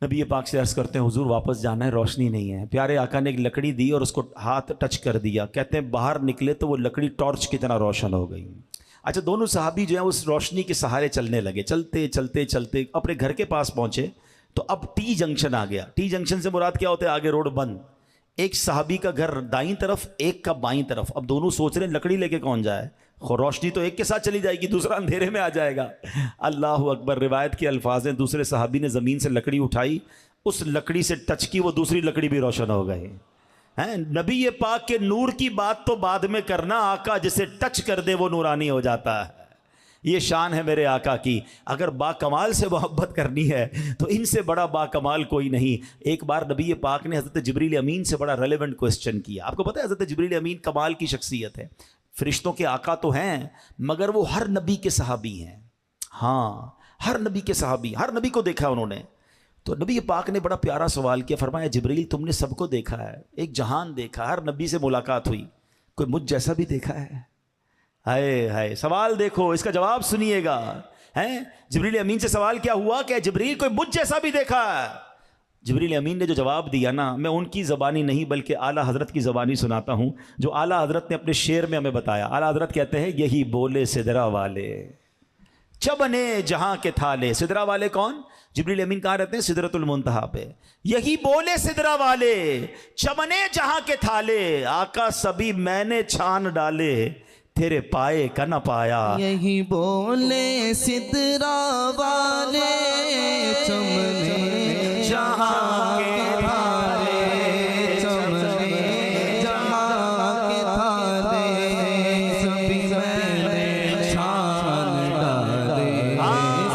S2: نبی پاک سے عرض کرتے ہیں حضور واپس جانا ہے, روشنی نہیں ہے. پیارے آقا نے ایک لکڑی دی اور اس کو ہاتھ ٹچ کر دیا. کہتے ہیں باہر نکلے تو وہ لکڑی ٹارچ کی طرح روشن ہو گئی. اچھا, دونوں صحابی جو ہیں اس روشنی کے سہارے چلنے لگے. چلتے چلتے چلتے اپنے گھر کے پاس پہنچے تو اب ٹی جنکشن آ گیا. ٹی جنکشن سے مراد کیا ہوتا ہے؟ آگے روڈ بند, ایک صحابی کا گھر دائیں طرف, ایک کا بائیں طرف. اب دونوں سوچ رہے ہیں لکڑی لے کے کون جائے, روشنی تو ایک کے ساتھ چلی جائے گی, دوسرا اندھیرے میں آ جائے گا. اللہ اکبر. روایت کے الفاظ ہیں, دوسرے صحابی نے زمین سے لکڑی اٹھائی, اس لکڑی سے ٹچ کی, وہ دوسری لکڑی بھی روشن ہو گئی. نبی پاک کے نور کی بات تو بعد میں کرنا, آقا جسے ٹچ کر دے وہ نورانی ہو جاتا ہے. یہ شان ہے میرے آقا کی. اگر با کمال سے محبت کرنی ہے تو ان سے بڑا با کمال کوئی نہیں. ایک بار نبی پاک نے حضرت جبریل امین سے بڑا ریلیونٹ کوسچن کیا. آپ کو پتہ ہے حضرت جبریل امین کمال کی شخصیت ہے, فرشتوں کے آقا تو ہیں مگر وہ ہر نبی کے صحابی ہیں. ہاں, ہر نبی کے صحابی, ہر نبی کو دیکھا انہوں نے. تو نبی پاک نے بڑا پیارا سوال کیا, فرمایا جبریل تم نے سب کو دیکھا ہے, ایک جہان دیکھا, ہر نبی سے ملاقات ہوئی, کوئی مجھ جیسا بھی دیکھا ہے؟ ہائے ہائے, سوال دیکھو, اس کا جواب سنیے گا. جبریل امین سے سوال کیا ہوا کہ جبریل کوئی مجھ جیسا بھی دیکھا ہے؟ جبریل امین نے جو جواب دیا نا, میں ان کی زبانی نہیں بلکہ اعلیٰ حضرت کی زبانی سناتا ہوں, جو اعلیٰ حضرت نے اپنے شعر میں ہمیں بتایا. اعلیٰ حضرت کہتے ہیں یہی بولے سدرا والے چبنے جہاں کے تھالے. سدرا والے کون؟ جبریل امین کہاں رہتے ہیں؟ سدرۃ المنتہا پہ. یہی بولے سدرا والے چبنے جہاں کے تھالے, آقا سبھی میں نے چھان ڈالے, تیرے پائے کا نہ پایا.
S3: یہی بولے سدرا والے چمنے
S2: جہاں کے تھالے,
S3: چمنے جہاں کے تھالے, سبھی میں نے چھان ڈالے,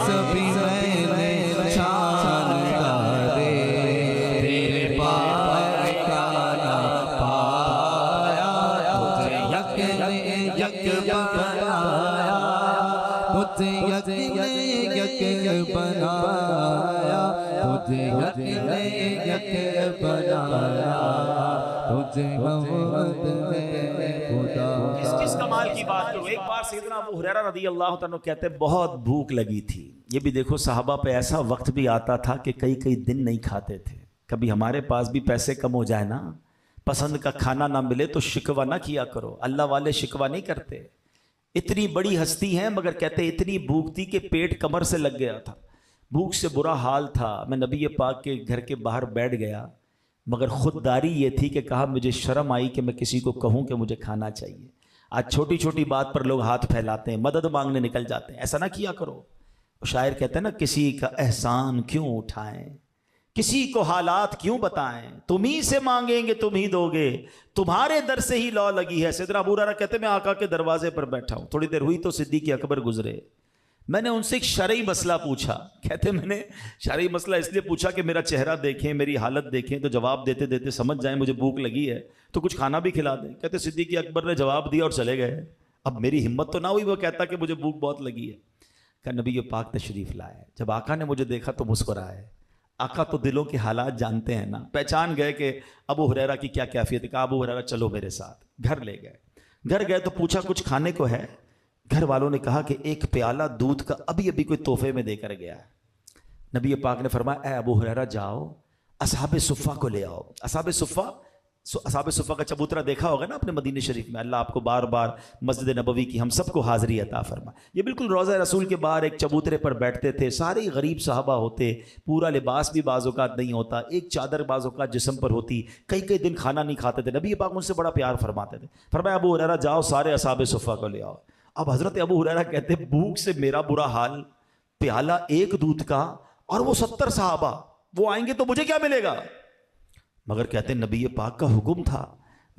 S3: سبھی میں نے چھان ڈالے, تیرے پائے کا نہ پایا, تجھے یک نے یک بنایا, تجھے یک نے یک بنایا, تجھے یک نے یک بنایا, تجھے محمد نے خدا.
S2: کس کمال کی بات کرو. ایک بار سیدنا ابو ہریرہ رضی اللہ تعالیٰ کہتے ہیں بہت بھوک لگی تھی. یہ بھی دیکھو صحابہ پہ ایسا وقت بھی آتا تھا کہ کئی دن نہیں کھاتے تھے. کبھی ہمارے پاس بھی پیسے کم ہو جائے نا, پسند کا کھانا نہ ملے تو شکوہ نہ کیا کرو. اللہ والے شکوہ نہیں کرتے. اتنی بڑی ہستی ہیں مگر کہتے اتنی بھوک تھی کہ پیٹ کمر سے لگ گیا تھا, بھوک سے برا حال تھا. میں نبی پاک کے گھر کے باہر بیٹھ گیا مگر خودداری یہ تھی کہ کہا مجھے شرم آئی کہ میں کسی کو کہوں کہ مجھے کھانا چاہیے. آج چھوٹی چھوٹی بات پر لوگ ہاتھ پھیلاتے ہیں, مدد مانگنے نکل جاتے ہیں. ایسا نہ کیا کرو. شاعر کہتے ہیں نا, کسی کا احسان کیوں اٹھائیں, کسی کو حالات کیوں بتائیں, تم ہی سے مانگیں گے تم ہی دو گے, تمہارے در سے ہی لو لگی ہے. سیدنا ابو ہریرہ کہتے ہیں میں آقا کے دروازے پر بیٹھا ہوں, تھوڑی دیر ہوئی تو صدیق اکبر گزرے. میں نے ان سے ایک شرعی مسئلہ پوچھا. کہتے میں نے شرعی مسئلہ اس لیے پوچھا کہ میرا چہرہ دیکھیں, میری حالت دیکھیں, تو جواب دیتے دیتے سمجھ جائیں مجھے بھوک لگی ہے تو کچھ کھانا بھی کھلا دیں. کہتے صدیق اکبر نے جواب دیا اور چلے گئے. اب میری ہمت تو نہ ہوئی وہ کہتا کہ مجھے بھوک بہت لگی ہے. کہ نبی پاک تشریف لائے. جب آقا نے مجھے دیکھا تو مسکرائے. آقا تو دلوں کے حالات جانتے ہیں نا, پہچان گئے کہ ابو ہریرہ کی کیا کیفیت ہے. کہا ابو ہریرہ چلو میرے ساتھ. گھر لے گئے. گھر گئے تو پوچھا کچھ کھانے کو ہے؟ گھر والوں نے کہا کہ ایک پیالہ دودھ کا ابھی ابھی کوئی تحفے میں دے کر گیا ہے۔ نبی پاک نے فرمایا اے ابو ہریرہ جاؤ اصحاب صفہ کو لے آؤ۔ اصحاب صفہ کا چبوترا دیکھا ہوگا نا اپنے مدینہ شریف میں، اللہ آپ کو بار بار مسجد نبوی کی ہم سب کو حاضری عطا فرمائے۔ یہ بالکل روضہ رسول کے باہر ایک چبوترے پر بیٹھتے تھے، سارے غریب صحابہ ہوتے، پورا لباس بھی بعض اوقات نہیں ہوتا، ایک چادر بعض اوقات جسم پر ہوتی، کئی دن کھانا نہیں کھاتے تھے، نبی پاک ان سے بڑا پیار فرماتے تھے۔ فرمایا ابو ہریرہ جاؤ سارے اصحاب صفہ کو لے آؤ۔ اب حضرت ابو ہریرہ کہتے بھوک سے میرا برا حال، پیالہ ایک دودھ کا اور وہ 70 صحابہ، وہ آئیں گے تو مجھے کیا ملے گا؟ مگر کہتے ہیں نبی پاک کا حکم تھا،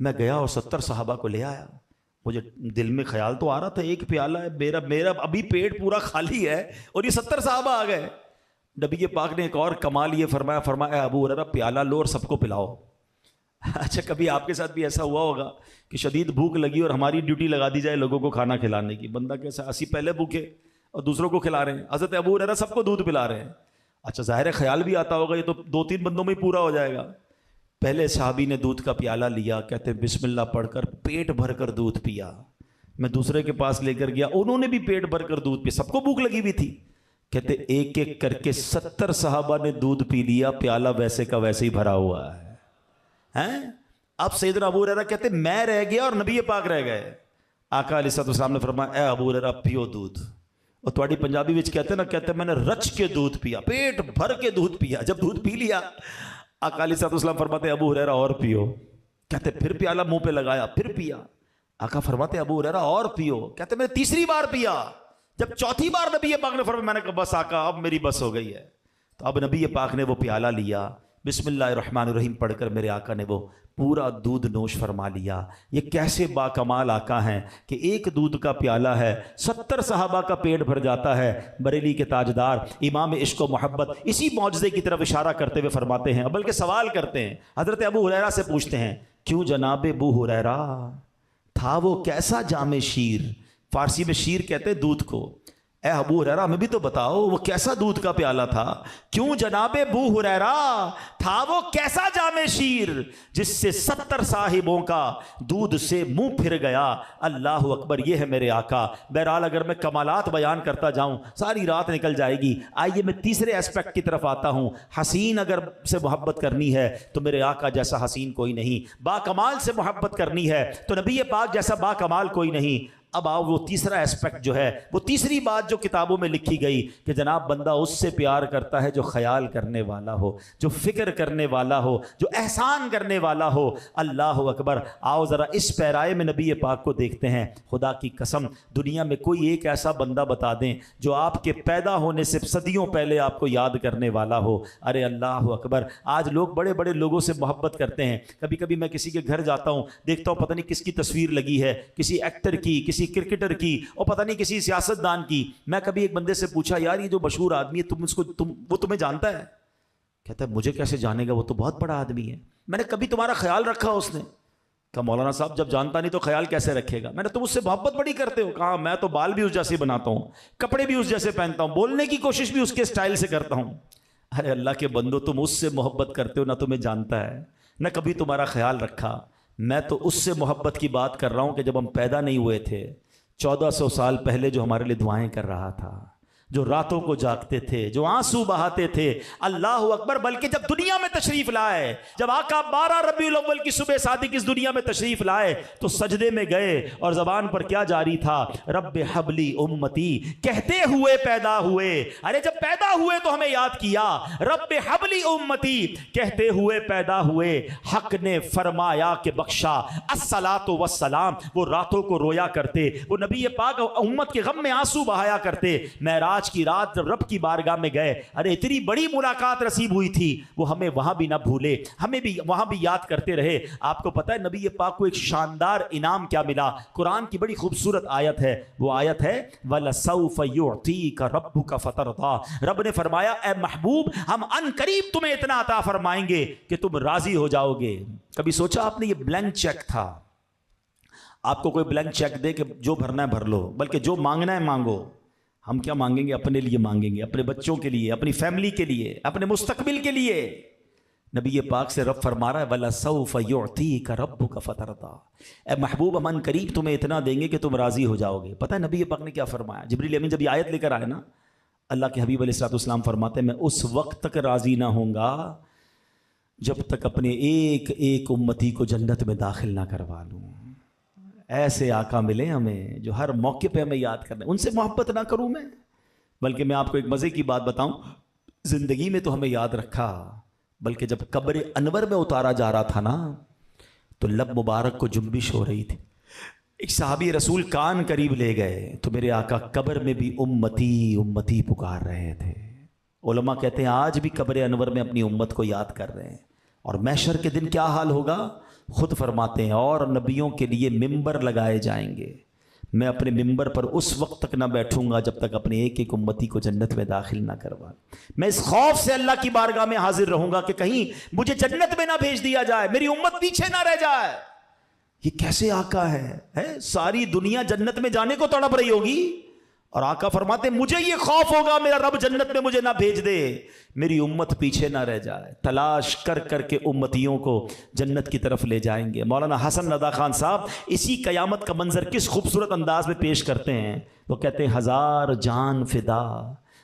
S2: میں گیا اور 70 صحابہ کو لے آیا۔ مجھے دل میں خیال تو آ رہا تھا ایک پیالہ ہے، میرا ابھی پیٹ پورا خالی ہے اور یہ 70 صحابہ آ گئے۔ نبی پاک نے ایک اور کمال یہ فرمایا اے ابو ہریرہ پیالہ لو اور سب کو پلاؤ۔ اچھا کبھی آپ کے ساتھ بھی ایسا ہوا ہوگا کہ شدید بھوک لگی اور ہماری ڈیوٹی لگا دی جائے لوگوں کو کھانا کھلانے کی، بندہ کیسا اسی پہلے بھوکے اور دوسروں کو کھلا رہے ہیں، حضرت ابو ہریرہ سب کو دودھ پلا رہے ہیں۔ اچھا ظاہر خیال بھی آتا ہوگا یہ تو 2-3 بندوں میں ہی پورا ہو جائے گا۔ پہلے صحابی نے دودھ کا پیالہ لیا، کہتے بسم اللہ پڑھ کر پیٹ بھر کر دودھ پیا۔ میں دوسرے کے پاس لے کر گیا، انہوں نے بھی پیٹ بھر کر دودھ پیا، سب کو بھوک لگی ہوئی تھی۔ کہتے ایک ایک کر کے 70 صحابہ نے دودھ پی لیا، پیالہ ویسے کا ویسے ہی بھرا ہوا ہے۔ اب سیدنا ابو ہریرہ کہتے میں رہ گیا اور نبی پاک رہ گئے۔ آقا علیہ السلام نے فرمایا اے ابو ہریرہ پیو دودھ۔ اور تھوڑی پنجابی وچ کہتے نا، کہتے میں نے رچ کے دودھ پیا، پیٹ بھر کے دودھ پیا۔ جب دودھ پی لیا آقا علیہ السلام فرماتے ہیں ابو ہریرہ اور پیو۔ کہتے پھر پیالہ منہ پہ لگایا، پھر پیا۔ آقا فرماتے ہیں ابو ہریرہ اور پیو۔ کہتے میں نے تیسری بار پیا۔ جب چوتھی بار نبی پاک نے فرمایا، میں نے کہا بس آقا اب میری بس ہو گئی ہے۔ تو اب نبی پاک نے وہ پیالہ لیا، بسم اللہ الرحمن الرحیم پڑھ کر میرے آقا نے وہ پورا دودھ نوش فرما لیا۔ یہ کیسے با کمال آقا ہیں کہ ایک دودھ کا پیالہ ہے، 70 صحابہ کا پیٹ بھر جاتا ہے۔ بریلی کے تاجدار امام عشق و محبت اسی معجزے کی طرف اشارہ کرتے ہوئے فرماتے ہیں، بلکہ سوال کرتے ہیں، حضرت ابو ہریرہ سے پوچھتے ہیں کیوں جناب ابو ہریرہ تھا وہ کیسا جام شیر؟ فارسی میں شیر کہتے ہیں دودھ کو۔ اے ابو ہریرہ ہمیں بھی تو بتاؤ وہ کیسا دودھ کا پیالہ تھا؟ کیوں جناب ابو ہریرہ تھا وہ کیسا جام شیر جس سے 70 صاحبوں کا دودھ سے منہ پھر گیا؟ اللہ اکبر، یہ ہے میرے آقا۔ بہرحال اگر میں کمالات بیان کرتا جاؤں ساری رات نکل جائے گی۔ آئیے میں تیسرے اسپیکٹ کی طرف آتا ہوں۔ حسین اگر سے محبت کرنی ہے تو میرے آقا جیسا حسین کوئی نہیں، با کمال سے محبت کرنی ہے تو نبی پاک جیسا با کمال کوئی نہیں۔ اب آؤ وہ تیسرا اسپیکٹ جو ہے، وہ تیسری بات جو کتابوں میں لکھی گئی کہ جناب بندہ اس سے پیار کرتا ہے جو خیال کرنے والا ہو، جو فکر کرنے والا ہو، جو احسان کرنے والا ہو۔ اللہ اکبر۔ آؤ ذرا اس پیرائے میں نبی پاک کو دیکھتے ہیں۔ خدا کی قسم دنیا میں کوئی ایک ایسا بندہ بتا دیں جو آپ کے پیدا ہونے سے صدیوں پہلے آپ کو یاد کرنے والا ہو۔ ارے اللہ اکبر، آج لوگ بڑے بڑے لوگوں سے محبت کرتے ہیں۔ کبھی کبھی میں کسی کے گھر جاتا ہوں، دیکھتا ہوں پتہ نہیں کس کی تصویر لگی ہے، کسی ایکٹر کی، کسی کرکٹر کی، اور پتہ نہیں کسی سیاستدان کی۔ میں کبھی ایک بندے سے پوچھا یار یہ جو مشہور آدمی ہے وہ تمہیں جانتا ہے؟ کہتا ہے مجھے کیسے جانے گا، وہ تو بہت بڑا آدمی ہے۔ میں نے کبھی تمہارا خیال رکھا اس نے؟ کہا مولانا صاحب جب جانتا نہیں تو خیال کیسے رکھے گا؟ میں نے تم اس سے محبت بڑی کرتے ہو؟ کہا میں تو بال بھی اس جیسے بناتا ہوں، کپڑے بھی اس جیسے پہنتا ہوں، بولنے کی کوشش بھی اس کے سٹائل سے کرتا ہوں۔ ارے اللہ کے بندو، تم اس سے محبت کرتے ہو نہ تمہیں جانتا ہے، نہ کبھی تمہارا خیال رکھا۔ میں تو اس سے محبت کی بات کر رہا ہوں کہ جب ہم پیدا نہیں ہوئے تھے 1400 سال پہلے جو ہمارے لیے دعائیں کر رہا تھا، جو راتوں کو جاگتے تھے، جو آنسو بہاتے تھے۔ اللہ اکبر۔ بلکہ جب دنیا میں تشریف لائے، جب آقا 12 ربیع الاول کی صبح صادق اس دنیا میں تشریف لائے تو سجدے میں گئے اور زبان پر کیا جاری تھا؟ رب حبلی امتی کہتے ہوئے پیدا ہوئے۔ ارے جب پیدا ہوئے تو ہمیں یاد کیا، رب حبلی امتی کہتے ہوئے پیدا ہوئے۔ حق نے فرمایا کہ بخشا الصلاۃ والسلام، وہ راتوں کو رویا کرتے، وہ نبی پاک امت کے غم میں آنسو بہایا کرتے۔ معراج کی رات جب رب کی بارگاہ میں گئے، ارے اتنی بڑی ملاقات نصیب ہوئی تھی، وہ ہمیں وہاں بھی نہ بھولے، ہمیں بھی وہاں بھی یاد کرتے رہے۔ آپ کو پتہ ہے نبی پاک کو ایک شاندار انعام کیا ملا؟ قرآن کی بڑی خوبصورت آیت ہے، وہ آیت ہے وَلَسَوْفَ يُعْطِيكَ رَبُّكَ فَتَرْضَىٰ۔ رب نے فرمایا اے محبوب ہم ان قریب تمہیں اتنا عطا فرمائیں گے کہ تم راضی ہو جاؤ گے۔ کبھی سوچا آپ نے یہ بلینک چیک تھا؟ آپ کو کوئی بلینک چیک دے کہ جو بھرنا ہے بھر لو، بلکہ جو مانگنا ہے مانگو۔ ہم کیا مانگیں گے؟ اپنے لیے مانگیں گے، اپنے بچوں کے لیے، اپنی فیملی کے لیے، اپنے مستقبل کے لیے۔ نبی پاک سے رب فرما رہا ہے وَلَسَوْفَ يُعْطِيكَ رَبُّكَ فَتَرْضَىٰ، اے محبوب ہم قریب تمہیں اتنا دیں گے کہ تم راضی ہو جاؤ گے۔ پتہ ہے نبی پاک نے کیا فرمایا؟ جبریل امین جب یہ آیت لے کر آئے نا، اللہ کے حبیب علیہ السلام فرماتے ہیں میں اس وقت تک راضی نہ ہوں گا جب تک اپنے ایک ایک امتی کو جنت میں داخل نہ کروا لوں۔ ایسے آقا ملے ہمیں جو ہر موقع پہ ہمیں یاد کرنے، ان سے محبت نہ کروں میں، بلکہ میں آپ کو ایک مزے کی بات بتاؤں، زندگی میں تو ہمیں یاد رکھا، بلکہ جب قبر انور میں اتارا جا رہا تھا نا تو لب مبارک کو جنبش ہو رہی تھی، ایک صحابی رسول کان قریب لے گئے تو میرے آقا قبر میں بھی امتی امتی پکار رہے تھے۔ علماء کہتے ہیں آج بھی قبر انور میں اپنی امت کو یاد کر رہے ہیں، اور محشر کے دن کیا حال ہوگا خود فرماتے ہیں، اور نبیوں کے لیے ممبر لگائے جائیں گے، میں اپنے ممبر پر اس وقت تک نہ بیٹھوں گا جب تک اپنے ایک ایک امتی کو جنت میں داخل نہ کروا۔ میں اس خوف سے اللہ کی بارگاہ میں حاضر رہوں گا کہ کہیں مجھے جنت میں نہ بھیج دیا جائے، میری امت پیچھے نہ رہ جائے۔ یہ کیسے آقا ہے ساری دنیا جنت میں جانے کو تڑپ رہی ہوگی، اور آقا فرماتے ہیں مجھے یہ خوف ہوگا میرا رب جنت میں مجھے نہ بھیج دے، میری امت پیچھے نہ رہ جائے۔ تلاش کر کر کے امتیوں کو جنت کی طرف لے جائیں گے۔ مولانا حسن رضا خان صاحب اسی قیامت کا منظر کس خوبصورت انداز میں پیش کرتے ہیں، وہ کہتے ہیں ہزار جان فدا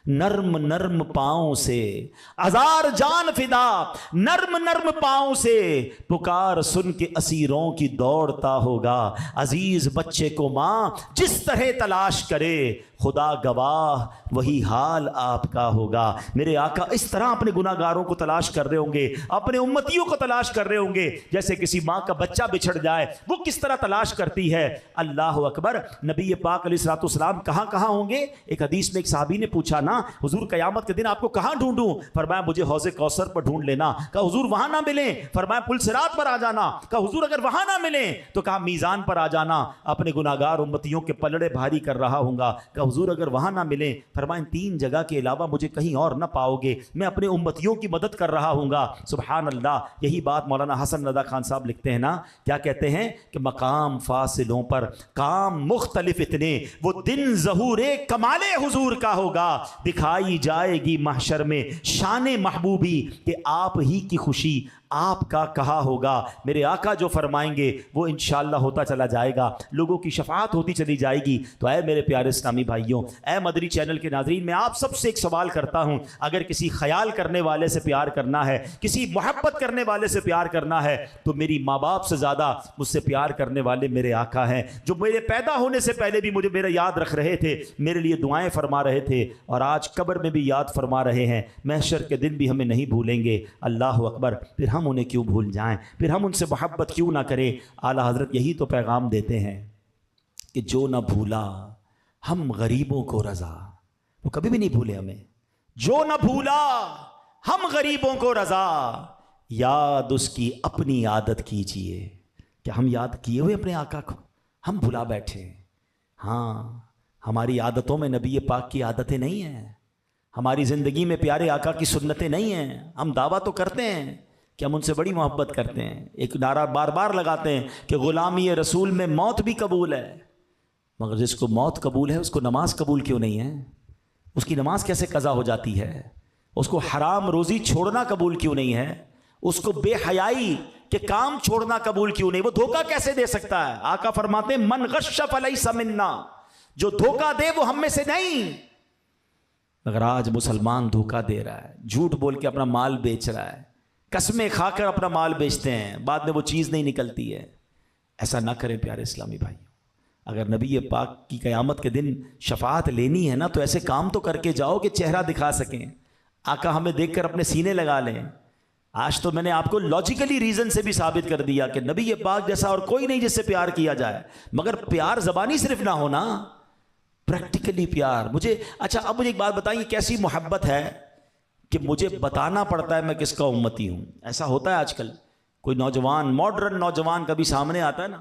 S2: نرم نرم پاؤں سے، ہزار جان فدا نرم نرم پاؤں سے، پکار سن کے اسیروں کی دوڑتا ہوگا، عزیز بچے کو ماں جس طرح تلاش کرے، خدا گواہ وہی حال آپ کا ہوگا۔ میرے آقا اس طرح اپنے گناہ گاروں کو تلاش کر رہے ہوں گے، اپنے امتیوں کو تلاش کر رہے ہوں گے جیسے کسی ماں کا بچہ بچھڑ جائے وہ کس طرح تلاش کرتی ہے۔ اللہ اکبر۔ نبی پاک علیہ الصلوۃ والسلام کہاں کہاں ہوں گے؟ ایک حدیث میں ایک صحابی نے پوچھا نا حضور قیامت کے دن آپ کو کہاں ڈھونڈوں؟ فرمایا مجھے حوض کوثر پر ڈھونڈ لینا۔ کہا حضور وہاں نہ ملیں؟ فرمایا پل صراط پر آ جانا۔ کہا حضور اگر وہاں نہ ملیں تو کہا میزان پر آ جانا، اپنے گناہگار امتیوں کے پلڑے بھاری کر رہا ہوں گا۔ کہا حضور اگر وہاں نہ ملیں، فرمایا ان تین جگہ کے علاوہ مجھے کہیں اور نہ پاؤ گے، میں اپنے امتیوں کی مدد کر رہا ہوں گا۔ سبحان اللہ۔ یہی بات مولانا حسن رضا خان صاحب لکھتے ہیں نا، کیا کہتے ہیں کہ مقام فاصلوں پر کام مختلف اتنے، وہ دن ظہور کمال حضور کا ہوگا، دکھائی جائے گی محشر میں شان محبوبی کہ آپ ہی کی خوشی آپ کا کہا ہوگا۔ میرے آقا جو فرمائیں گے وہ انشاءاللہ ہوتا چلا جائے گا، لوگوں کی شفاعت ہوتی چلی جائے گی۔ تو اے میرے پیارے اسلامی بھائیوں، اے مدری چینل کے ناظرین، میں آپ سب سے ایک سوال کرتا ہوں، اگر کسی خیال کرنے والے سے پیار کرنا ہے، کسی محبت کرنے والے سے پیار کرنا ہے، تو میری ماں باپ سے زیادہ مجھ سے پیار کرنے والے میرے آقا ہیں، جو میرے پیدا ہونے سے پہلے بھی مجھے میرا یاد رکھ رہے تھے، میرے لیے دعائیں فرما رہے تھے، اور آج قبر میں بھی یاد فرما رہے ہیں، محشر کے دن بھی ہمیں نہیں بھولیں گے۔ اللہ اکبر۔ پھر ہم انہیں کیوں بھول جائیں؟ پھر ہم ان سے محبت کیوں نہ کریں؟ اعلیٰ حضرت یہی تو پیغام دیتے ہیں کہ جو نہ بھولا ہم غریبوں کو رضا، وہ کبھی بھی نہیں بھولے ہمیں، جو نہ بھولا ہم غریبوں کو رضا، یاد اس کی اپنی عادت کیجئے۔ کہ ہم یاد کیے ہوئے اپنے آقا کو، ہم بھلا بیٹھے۔ ہاں، ہماری عادتوں میں نبی پاک کی عادتیں نہیں ہیں، ہماری زندگی میں پیارے آقا کی سنتیں نہیں ہیں۔ ہم دعویٰ تو کرتے ہیں کہ ہم ان سے بڑی محبت کرتے ہیں، ایک نعرہ بار بار لگاتے ہیں کہ غلامی رسول میں موت بھی قبول ہے، مگر جس کو موت قبول ہے اس کو نماز قبول کیوں نہیں ہے؟ اس کی نماز کیسے قضا ہو جاتی ہے؟ اس کو حرام روزی چھوڑنا قبول کیوں نہیں ہے؟ اس کو بے حیائی کے کام چھوڑنا قبول کیوں نہیں؟ وہ دھوکہ کیسے دے سکتا ہے؟ آقا فرماتے ہیں من غش فلیس منا، جو دھوکہ دے وہ ہم میں سے نہیں۔ مگر آج مسلمان دھوکہ دے رہا ہے، جھوٹ بول کے اپنا مال بیچ رہا ہے، قسمیں کھا کر اپنا مال بیچتے ہیں، بعد میں وہ چیز نہیں نکلتی ہے۔ ایسا نہ کریں پیارے اسلامی بھائیوں۔ اگر نبی پاک کی قیامت کے دن شفاعت لینی ہے نا تو ایسے کام تو کر کے جاؤ کہ چہرہ دکھا سکیں، آقا ہمیں دیکھ کر اپنے سینے لگا لیں۔ آج تو میں نے آپ کو لاجیکلی ریزن سے بھی ثابت کر دیا کہ نبی پاک جیسا اور کوئی نہیں جس سے پیار کیا جائے، مگر پیار زبانی صرف نہ ہونا، پریکٹیکلی پیار۔ اچھا اب مجھے ایک بات بتائیں، یہ کیسی محبت ہے کہ مجھے بتانا پڑتا ہے میں کس کا امتی ہوں؟ ایسا ہوتا ہے آج کل، کوئی نوجوان ماڈرن نوجوان کبھی سامنے آتا ہے نا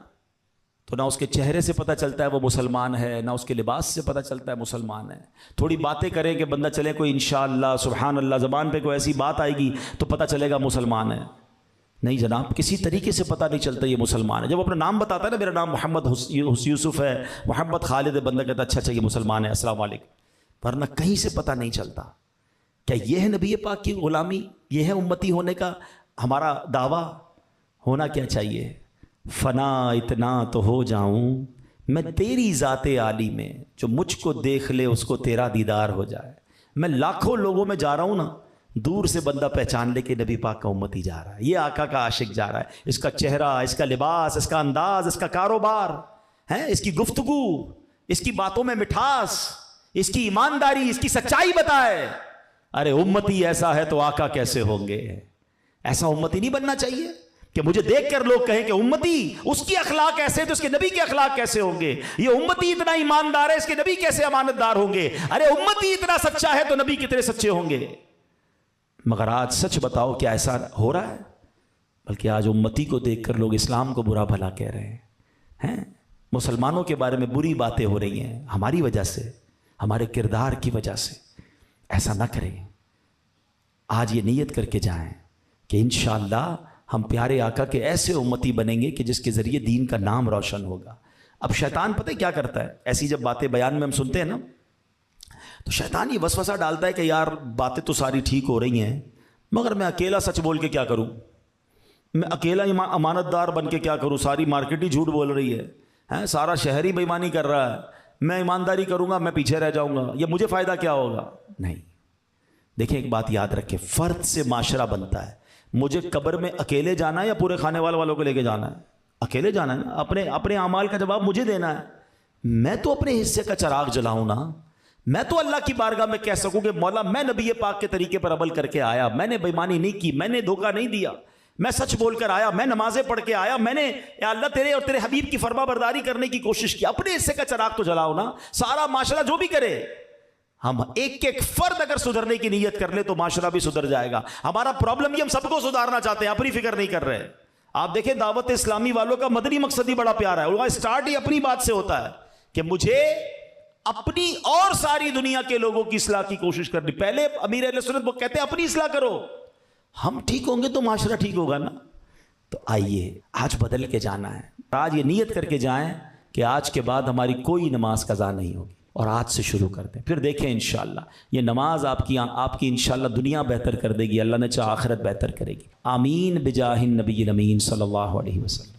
S2: تو نہ اس کے چہرے سے پتہ چلتا ہے وہ مسلمان ہے، نہ اس کے لباس سے پتہ چلتا ہے مسلمان ہے۔ تھوڑی باتیں کریں کہ بندہ چلے کوئی انشاءاللہ سبحان اللہ زبان پہ کوئی ایسی بات آئے گی تو پتہ چلے گا مسلمان ہے۔ نہیں جناب، کسی طریقے سے پتہ نہیں چلتا یہ مسلمان ہے۔ جب اپنا نام بتاتا ہے نا، میرا نام محمد یوسف ہے، محمد خالد ہے، بندہ کہتا ہے اچھا یہ مسلمان ہے، السلام علیکم، ورنہ کہیں سے پتہ نہیں چلتا۔ کیا یہ ہے نبی پاک کی غلامی؟ یہ ہے امتی ہونے کا ہمارا دعویٰ ہونا کیا چاہیے؟ فنا اتنا تو ہو جاؤں میں تیری ذات عالی میں، جو مجھ کو دیکھ لے اس کو تیرا دیدار ہو جائے۔ میں لاکھوں لوگوں میں جا رہا ہوں نا، دور سے بندہ پہچان لے کہ نبی پاک کا امتی جا رہا ہے، یہ آقا کا عاشق جا رہا ہے، اس کا چہرہ، اس کا لباس، اس کا انداز، اس کا کاروبار ہے، اس کی گفتگو، اس کی باتوں میں مٹھاس، اس کی ایمانداری، اس کی سچائی بتائے۔ ارے امتی ایسا ہے تو آقا کیسے ہوں گے؟ ایسا امتی نہیں بننا چاہیے کہ مجھے دیکھ کر لوگ کہیں کہ امتی اس کی اخلاق ایسے تو اس کے نبی کے اخلاق کیسے ہوں گے؟ یہ امتی اتنا ایماندار ہے، اس کے نبی کیسے امانت دار ہوں گے؟ ارے امتی اتنا سچا ہے تو نبی کتنے سچے ہوں گے؟ مگر آج سچ بتاؤ کیا ایسا ہو رہا ہے؟ بلکہ آج امتی کو دیکھ کر لوگ اسلام کو برا بھلا کہہ رہے ہیں، مسلمانوں کے بارے میں بری باتیں ہو رہی ہیں ہماری وجہ سے، ہمارے کردار کی وجہ سے۔ ایسا نہ کریں، آج یہ نیت کر کے جائیں کہ انشاءاللہ ہم پیارے آقا کے ایسے امتی بنیں گے کہ جس کے ذریعے دین کا نام روشن ہوگا۔ اب شیطان پتہ کیا کرتا ہے؟ ایسی جب باتیں بیان میں ہم سنتے ہیں نا، تو شیطان یہ وسوسہ ڈالتا ہے کہ یار باتیں تو ساری ٹھیک ہو رہی ہیں، مگر میں اکیلا سچ بول کے کیا کروں؟ میں اکیلا امانت دار بن کے کیا کروں؟ ساری مارکیٹ ہی جھوٹ بول رہی ہے، سارا شہر ہی بے ایمانی کر رہا ہے، میں ایمانداری کروں گا میں پیچھے رہ جاؤں گا، یہ مجھے فائدہ کیا ہوگا؟ نہیں، دیکھیں ایک بات یاد رکھیں، فرد سے معاشرہ بنتا ہے۔ مجھے قبر میں اکیلے جانا ہے یا پورے خانے والوں کو لے کے جانا ہے؟ اکیلے جانا ہے نا، اپنے اعمال کا جواب مجھے دینا ہے۔ میں تو اپنے حصے کا چراغ جلاؤں نا، میں تو اللہ کی بارگاہ میں کہہ سکوں کہ مولا میں نبی پاک کے طریقے پر عمل کر کے آیا، میں نے بے ایمانی نہیں کی، میں نے دھوکہ نہیں دیا، میں سچ بول کر آیا، میں نمازیں پڑھ کے آیا، میں نے یا اللہ تیرے اور تیرے حبیب کی فرما برداری کرنے کی کوشش کی۔ اپنے حصے کا چراغ تو جلاؤ نا، سارا معاشرہ جو بھی کرے، ہم ایک ایک فرد اگر سدھرنے کی نیت کر لے تو معاشرہ بھی سدھر جائے گا۔ ہمارا پرابلم یہ ہم سب کو سدھارنا چاہتے ہیں، اپنی فکر نہیں کر رہے۔ آپ دیکھیں دعوت اسلامی والوں کا مدنی مقصد ہی بڑا پیارا ہے، ان کا سٹارٹ ہی اپنی بات سے ہوتا ہے کہ مجھے اپنی اور ساری دنیا کے لوگوں کی اصلاح کی کوشش کرنی۔ پہلے امیر اہل سنت وہ کہتے ہیں اپنی اصلاح کرو، ہم ٹھیک ہوں گے تو معاشرہ ٹھیک ہوگا نا۔ تو آئیے آج بدل کے جانا ہے، آج یہ نیت کر کے جائیں کہ آج کے بعد ہماری کوئی نماز قضا نہیں ہوگی، اور آج سے شروع کر دیں، پھر دیکھیں انشاءاللہ یہ نماز آپ کی انشاءاللہ دنیا بہتر کر دے گی، اللہ نے چاہا آخرت بہتر کرے گی۔ آمین بجاہ النبی الامین صلی اللہ علیہ وسلم۔